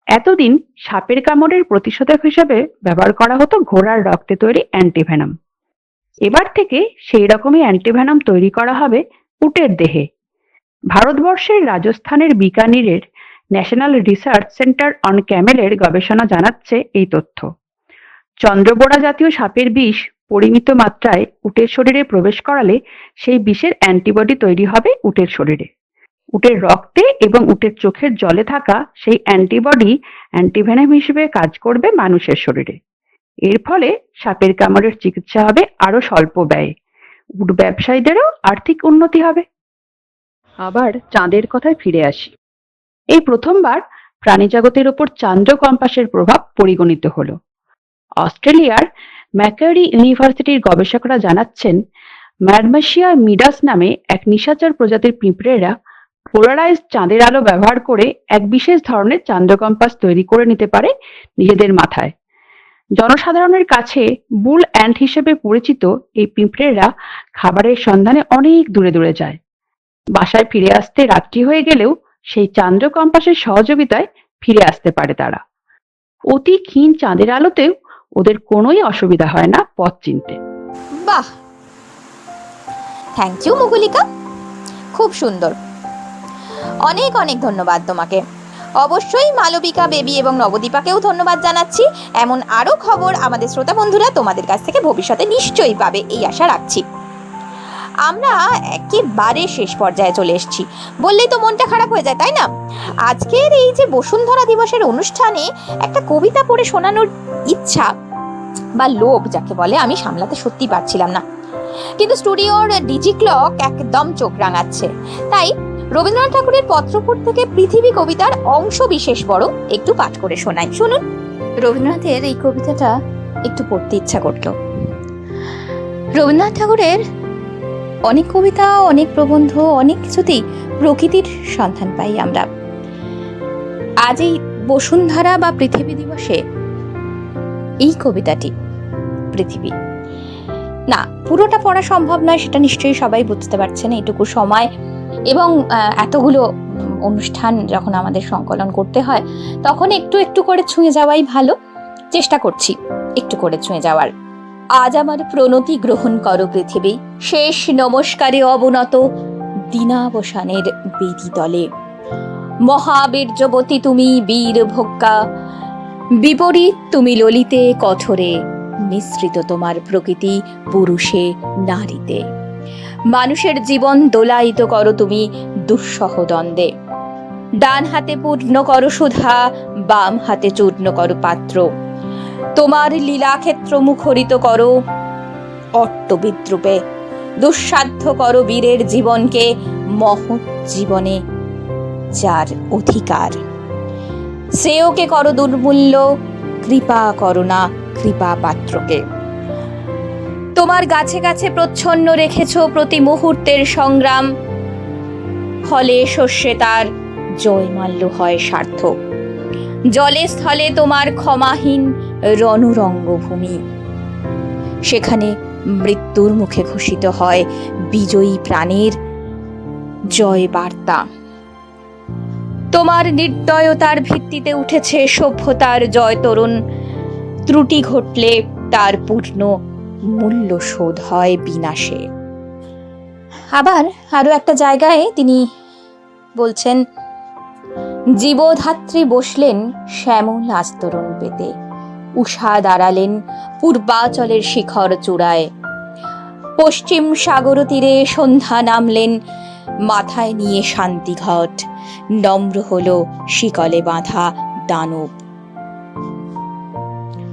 এতদিন সাপের কামড়ের প্রতিষেধক হিসেবে ব্যবহার করা হতো ঘোড়ার রক্তে তৈরি অ্যান্টিভেনম। এবার থেকে সেই রকমই অ্যান্টিভেনম তৈরি করা হবে উটের দেহে। ভারতবর্ষের রাজস্থানের বিকানিরের ন্যাশনাল রিসার্চ সেন্টার অন ক্যামেলের গবেষণা জানাচ্ছে এই তথ্য। চন্দ্রবোড়া জাতীয় সাপের বিষ পরিমিত মাত্রায় উটের শরীরে প্রবেশ করালে সেই বিষের অ্যান্টিবডি তৈরি হবে উটের শরীরে। উটের রক্তে এবং উটের চোখের জলে থাকা সেই অ্যান্টিবডি অ্যান্টিভেনম হিসেবে কাজ করবে মানুষের শরীরে। এর ফলে সাপের কামড়ের চিকিৎসা হবে আরো স্বল্প ব্যয়ে। উট ব্যবসায়ীদেরও আর্থিক উন্নতি হবে। আবার চাঁদের কথায় ফিরে আসি। এই প্রথমবার প্রাণীজগতের উপর চান্দ্র কম্পাসের প্রভাব পরিগণিত হলো। অস্ট্রেলিয়ার ম্যাকারি ইউনিভার্সিটির গবেষকরা জানাচ্ছেন, ম্যাডমেশিয়া মিডাস নামে এক নিশাচর প্রজাতির পিঁপড়েরা পোলারাইজড চাঁদের আলো ব্যবহার করে এক বিশেষ ধরনের চান্দ্র কম্পাস তৈরি করে নিতে পারে নিজেদের মাথায়। জনসাধারণের কাছে বুল অ্যান্ট হিসেবে পরিচিত এই পিঁপড়েরা খাবারের সন্ধানে অনেক দূরে দূরে যায়। বাসায় ফিরে আসতে রাত্রি হয়ে গেলেও সেই চান্দ্র কম্পাসের সহযোগিতায় ফিরে আসতে পারে তারা। অতি ক্ষীণ চাঁদের আলোতেও ওদের কোনোই অসুবিধা হয় না পথ চিনতে। বাহ, থ্যাংক ইউ মুকুলিকা, খুব সুন্দর। অনেক অনেক ধন্যবাদ তোমাকে। অবশ্যই মালবিকা বেবি এবং নবদীপাকেও ধন্যবাদ জানাচ্ছি। এমন আরও খবর আমাদের শ্রোতা বন্ধুরা তোমাদের কাছ থেকে ভবিষ্যতে নিশ্চয়ই পাবে, এই আশা রাখছি। আমরা একেবারে শেষ পর্যায়ে চলে এসেছি বললেই তো মনটা খারাপ হয়ে যায়, তাই না? আজকের এই যে বসুন্ধরা দিবসের অনুষ্ঠানে একটা কবিতা পড়ে শোনানোর ইচ্ছা বা লোভ যাকে বলে আমি সামলাতে সত্যি পারছিলাম না, কিন্তু স্টুডিওর ডিজি ক্লক একদম চোখ রাঙাচ্ছে। তাই রবীন্দ্রনাথ ঠাকুরের পত্রপুট থেকে পৃথিবী কবিতার অংশ বিশেষ বড় একটু পাঠ করে শোনাই, শুনুন। রবীন্দ্রনাথের এই কবিতাটা একটু পড়তে ইচ্ছা করলো। রবীন্দ্রনাথ ঠাকুরের অনেক কবিতা, অনেক প্রবন্ধ, অনেক কিছুতেই প্রকৃতির সন্ধান পাই আমরা। আজ এই বসুন্ধরা বা পৃথিবী দিবসে এই কবিতাটি, পৃথিবী, না পুরোটা পড়া সম্ভব নয়, সেটা নিশ্চয়ই সবাই বুঝতে পারছেন। এইটুকু সময় এবং এতগুলো অনুষ্ঠান যখন আমাদের সংকলন করতে হয়, তখন একটু একটু করে ছুঁয়ে যাওয়াই ভালো। চেষ্টা করছি একটু করে ছুঁয়ে যাওয়ার। আজ আমার প্রণতি গ্রহণ করো পৃথিবী, শেষ নমস্কারে অবনত দিনাবসানের বেদি তলে। মহাবীর্যবতী তুমি বীর ভোগ্যা, বিপরীত তুমি ললিতে কঠোরে, মিশ্রিত তোমার প্রকৃতি পুরুষে নারীতে। মানুষের জীবন দোলায়িত করো তুমি দুঃসহ দ্বন্দ্বে। ডান হাতে পূর্ণ করো সুধা, বাম হাতে চূর্ণ করো পাত্র। তোমার লীলাক্ষেত্র মুখরিত করো অট্টবিদ্রুপে। দুঃসাধ্য করো বীরের জীবনকে মহৎ জীবনে যার অধিকার। শ্রেয়কে করো দুর্মূল্য, কৃপা করো না কৃপা পাত্রকে। তোমার গাছে গাছে প্রচ্ছন্ন রেখেছ প্রতি মুহূর্তের সংগ্রাম, ফলে শস্যে তার জয়মাল্য হয় সার্থক। জলে স্থলে তোমার ক্ষমাহীন রণরঙ্গভূমি, সেখানে মৃত্যুর মুখে ঘোষিত হয় বিজয়ী প্রাণের জয় বার্তা। তোমার নির্দয়তার ভিত্তিতে উঠেছে সভ্যতার জয় তরুণ, ত্রুটি ঘটলে তার পূর্ণ মূল্য শোধ হয় বিনাশে। আবার আরো একটা জায়গায় তিনি বলছেন, জীবধাত্রী বসলেন শ্যামল আস্তরণ পেতে, উষা দাঁড়ালেন পূর্বাচলের শিখর চূড়ায়। পশ্চিম সাগর তীরে সন্ধ্যা নামলেন, মাথায় নিয়ে শান্তিঘট, নম্র হলো শিকলে বাঁধা দানব।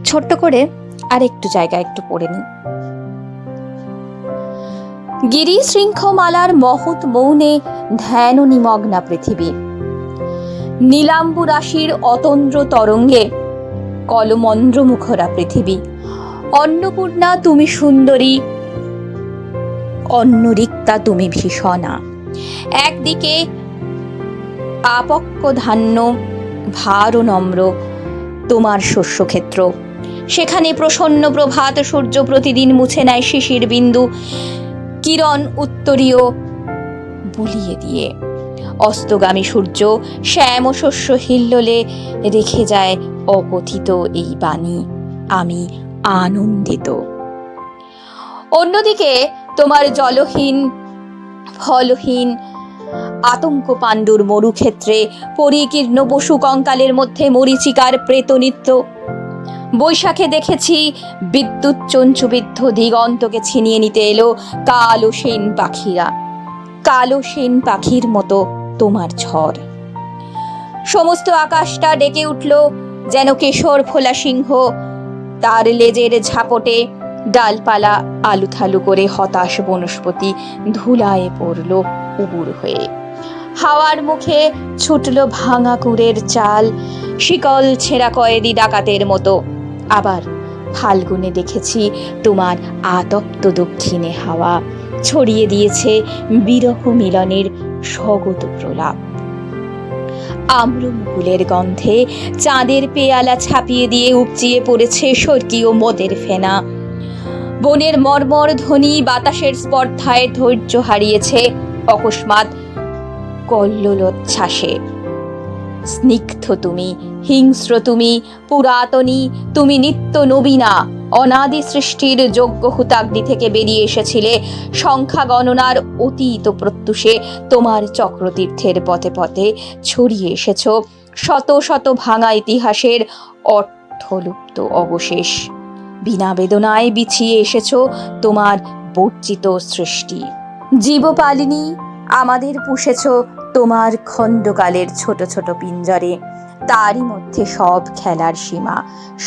ছোট্ট করে আর একটু জায়গা একটু পড়ে নি। গিরি শৃঙ্খমালার মহৎ মৌনে ধ্যান নিমগ্না পৃথিবী। নীলাম্বু রাশির অতন্দ্র তরঙ্গে কলমন্দ্র মুখরা পৃথিবী। অন্নপূর্ণা তুমি সুন্দরী, অন্নরিক্তা তুমি ভীষণা। একদিকে আপক্ক ধান্য ভার ও নম্র তোমার শস্যক্ষেত্র, সেখানে প্রসন্ন প্রভাত সূর্য প্রতিদিন মুছে নেয় শিশির বিন্দু কিরণ উত্তরীয় বুলিয়ে দিয়ে। অস্তগামী সূর্য শ্যাম শস্য হিল্লোলে রেখে যায় অকথিত এই বাণী, আমি আনন্দিত। অন্যদিকে তোমার জলহীন ফলহীন আতঙ্ক পাণ্ডুর মরুক্ষেত্রে পরিকীর্ণ পশু কঙ্কালের মধ্যে মরীচিকার প্রেতনিত্য। বৈশাখে দেখেছি বিদ্যুৎ চঞ্চুবিদ্ধ দিগন্তকে ছিনিয়ে নিতে এলো কালো সেন পাখিরা, কালো সেন পাখির মতো তোমার ঝড়। সমস্ত আকাশটা ডেকে উঠল যেন কেশর ফোলা সিংহ, তার লেজের ঝাপটে ডালপালা আলুথালু করে হতাশ বনস্পতি ধুলায় পড়ল উবুর হয়ে। হাওয়ার মুখে ছুটল ভাঙা কুড়ের চাল, শিকল ছেঁড়া কয়েদি ডাকাতের মতো। আবার ফাল্গুনে দেখেছি তোমার আতপ্ত দক্ষিণে হাওয়া ছড়িয়ে দিয়েছে বিরহ মিলনের স্বগত প্রলাপ। আম্র মুকুলের গন্ধে চাঁদের পেয়ালা ছাপিয়ে দিয়ে উপচিয়ে পড়েছে স্বর্গীয় মদের ফেনা। বনের মর্মর ধ্বনি বাতাসের স্পর্ধায় ধৈর্য হারিয়েছে অকস্মাৎ কল্লোলোচ্ছ্বাসে। স্নিগ্ধ তুমি, হিংস্র তুমি, পুরাতনী তুমি, নিত্য নবীনা। অনাদি সৃষ্টির যোগ্য হুতাগ্নি থেকে বেরিয়ে এসেছিলে সংখ্যা গণনার অতীত প্রত্যুষে। তোমার চক্রতীর্থের পথে পথে ছড়িয়ে এসেছ শত শত ভাঙা ইতিহাসের অর্থলুপ্ত অবশেষ। বিনা বেদনায় বিছিয়ে এসেছ তোমার বর্জিত সৃষ্টি। জীবপালিনী আমাদের পুষেছ তোমার খণ্ডকালের ছোট ছোট পিঞ্জরে। তারই মধ্যে সব খেলার সীমা,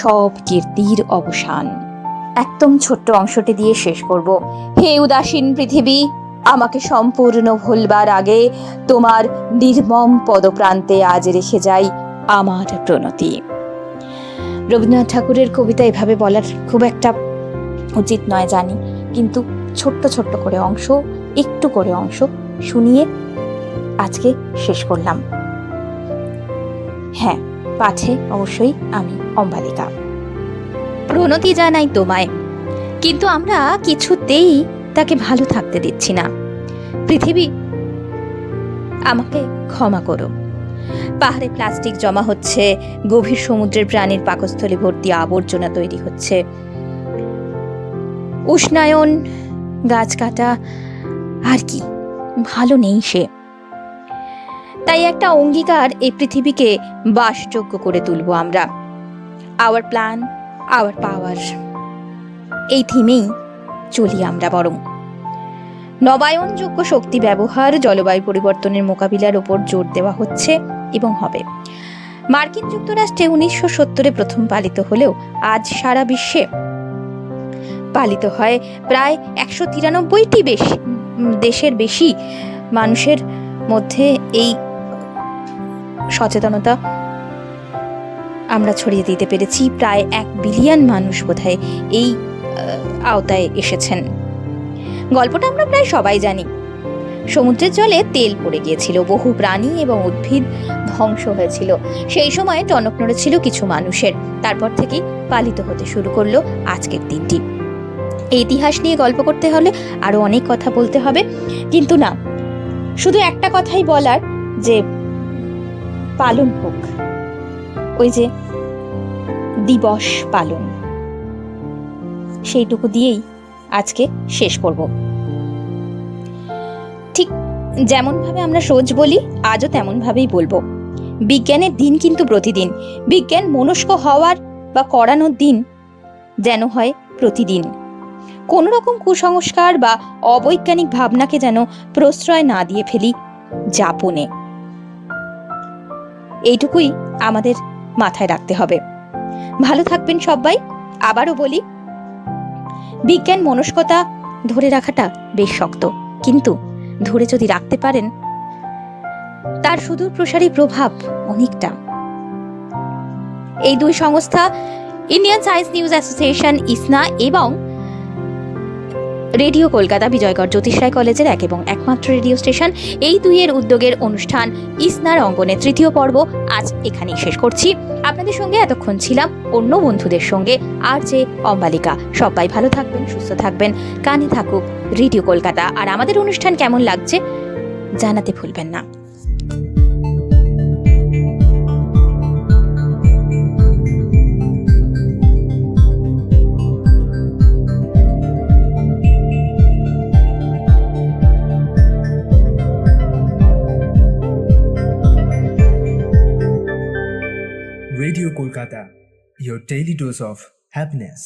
সব কীর্তির অবসান। একদম ছোট্ট অংশটি দিয়ে শেষ করব। হে উদাসীন পৃথিবী, আমাকে সম্পূর্ণ ভুলবার আগে তোমার নির্মম পদপ্রান্তে আজ রেখে যাই আমার প্রণতি। রবীন্দ্রনাথ ঠাকুরের কবিতা এভাবে বলার খুব একটা উচিত নয় জানি, কিন্তু ছোট্ট ছোট্ট করে অংশ, একটু করে অংশ শুনিয়ে আজকে শেষ করলাম। হ্যাঁ, পাঠে অবশ্যই আমি অম্বালিকা। প্রণতি জানাই তোমায়, কিন্তু আমরা কিছুতেই তাকে ভালো থাকতে দিচ্ছি না। পৃথিবী, আমাকে ক্ষমা করো। পাহাড়ে প্লাস্টিক জমা হচ্ছে, গভীর সমুদ্রের প্রাণীর পাকস্থলী ভর্তি আবর্জনা তৈরি হচ্ছে, উষ্ণায়ন, গাছ কাটা, আর কি ভালো নেই সে। তাই একটা অঙ্গীকার এই পৃথিবীকে বাসযোগ্য করে তুলব আমরা। আওয়ার প্ল্যান, আওয়ার পাওয়ার, এই থিমেই চলি আমরা বরং। নবায়নযোগ্য শক্তি ব্যবহার, জলবায়ু পরিবর্তনের মোকাবিলার উপর জোর দেওয়া হচ্ছে এবং হবে। মার্কিন যুক্তরাষ্ট্রে 1970-এ প্রথম পালিত হলেও আজ সারা বিশ্বে পালিত হয় প্রায় 193টি দেশের বেশি মানুষের মধ্যে। এই সচেতনতা আমরা ছড়িয়ে দিতে পেরেছি। প্রায় 1 বিলিয়ন মানুষ বোধহয় এই আওতায় এসেছেন। গল্পটা আমরা প্রায় সবাই জানি। সমুদ্রের জলে তেল পড়ে গিয়েছিল, বহু প্রাণী এবং উদ্ভিদ ধ্বংস হয়েছিল। সেই সময় টনক নড়েছিল কিছু মানুষের। তারপর থেকেই পালিত হতে শুরু করলো আজকের দিনটি। এই ইতিহাস নিয়ে গল্প করতে হলে আরো অনেক কথা বলতে হবে, কিন্তু না, শুধু একটা কথাই বলার, যে পালন হোক, ওই যে দিবস পালন, সেইটুকু দিয়েই আজকে শেষ করব। ঠিক যেমন ভাবে আমরা রোজ বলি, আজও তেমন ভাবেই বলবো। বিজ্ঞানের দিন কিন্তু প্রতিদিন। বিজ্ঞান মনস্ক হওয়ার বা করানোর দিন যেন হয় প্রতিদিন। কোন রকম কুসংস্কার বা অবৈজ্ঞানিক ভাবনাকে যেন প্রশ্রয় না দিয়ে ফেলি যাপনে। এইটুকুই আমাদের মাথায় রাখতে হবে। ভালো থাকবেন সবাই। আবারও বলি, বিজ্ঞান মনস্কতা ধরে রাখাটা বেশ শক্ত, কিন্তু ধরে যদি রাখতে পারেন তার সুদূর প্রসারী প্রভাব অনেকটা। এই দুই সংস্থা, Indian science news association ISNA এবং রেডিও কলকাতা বিজয়গড় জ্যোতিষ রায় কলেজের এক এবং একমাত্র রেডিও স্টেশন, এই দুইয়ের উদ্যোগের অনুষ্ঠান ইসনার অঙ্গনে 3য় পর্ব আজ এখানেই শেষ করছি। আপনাদের সঙ্গে এতক্ষণ ছিলাম অন্য বন্ধুদের সঙ্গে আর যে অম্বালিকা। সবাই ভালো থাকবেন, সুস্থ থাকবেন, কানে থাকুক রেডিও কলকাতা। আর আমাদের অনুষ্ঠান কেমন লাগছে জানাতে ভুলবেন না। Radio Kolkata, your daily dose of happiness.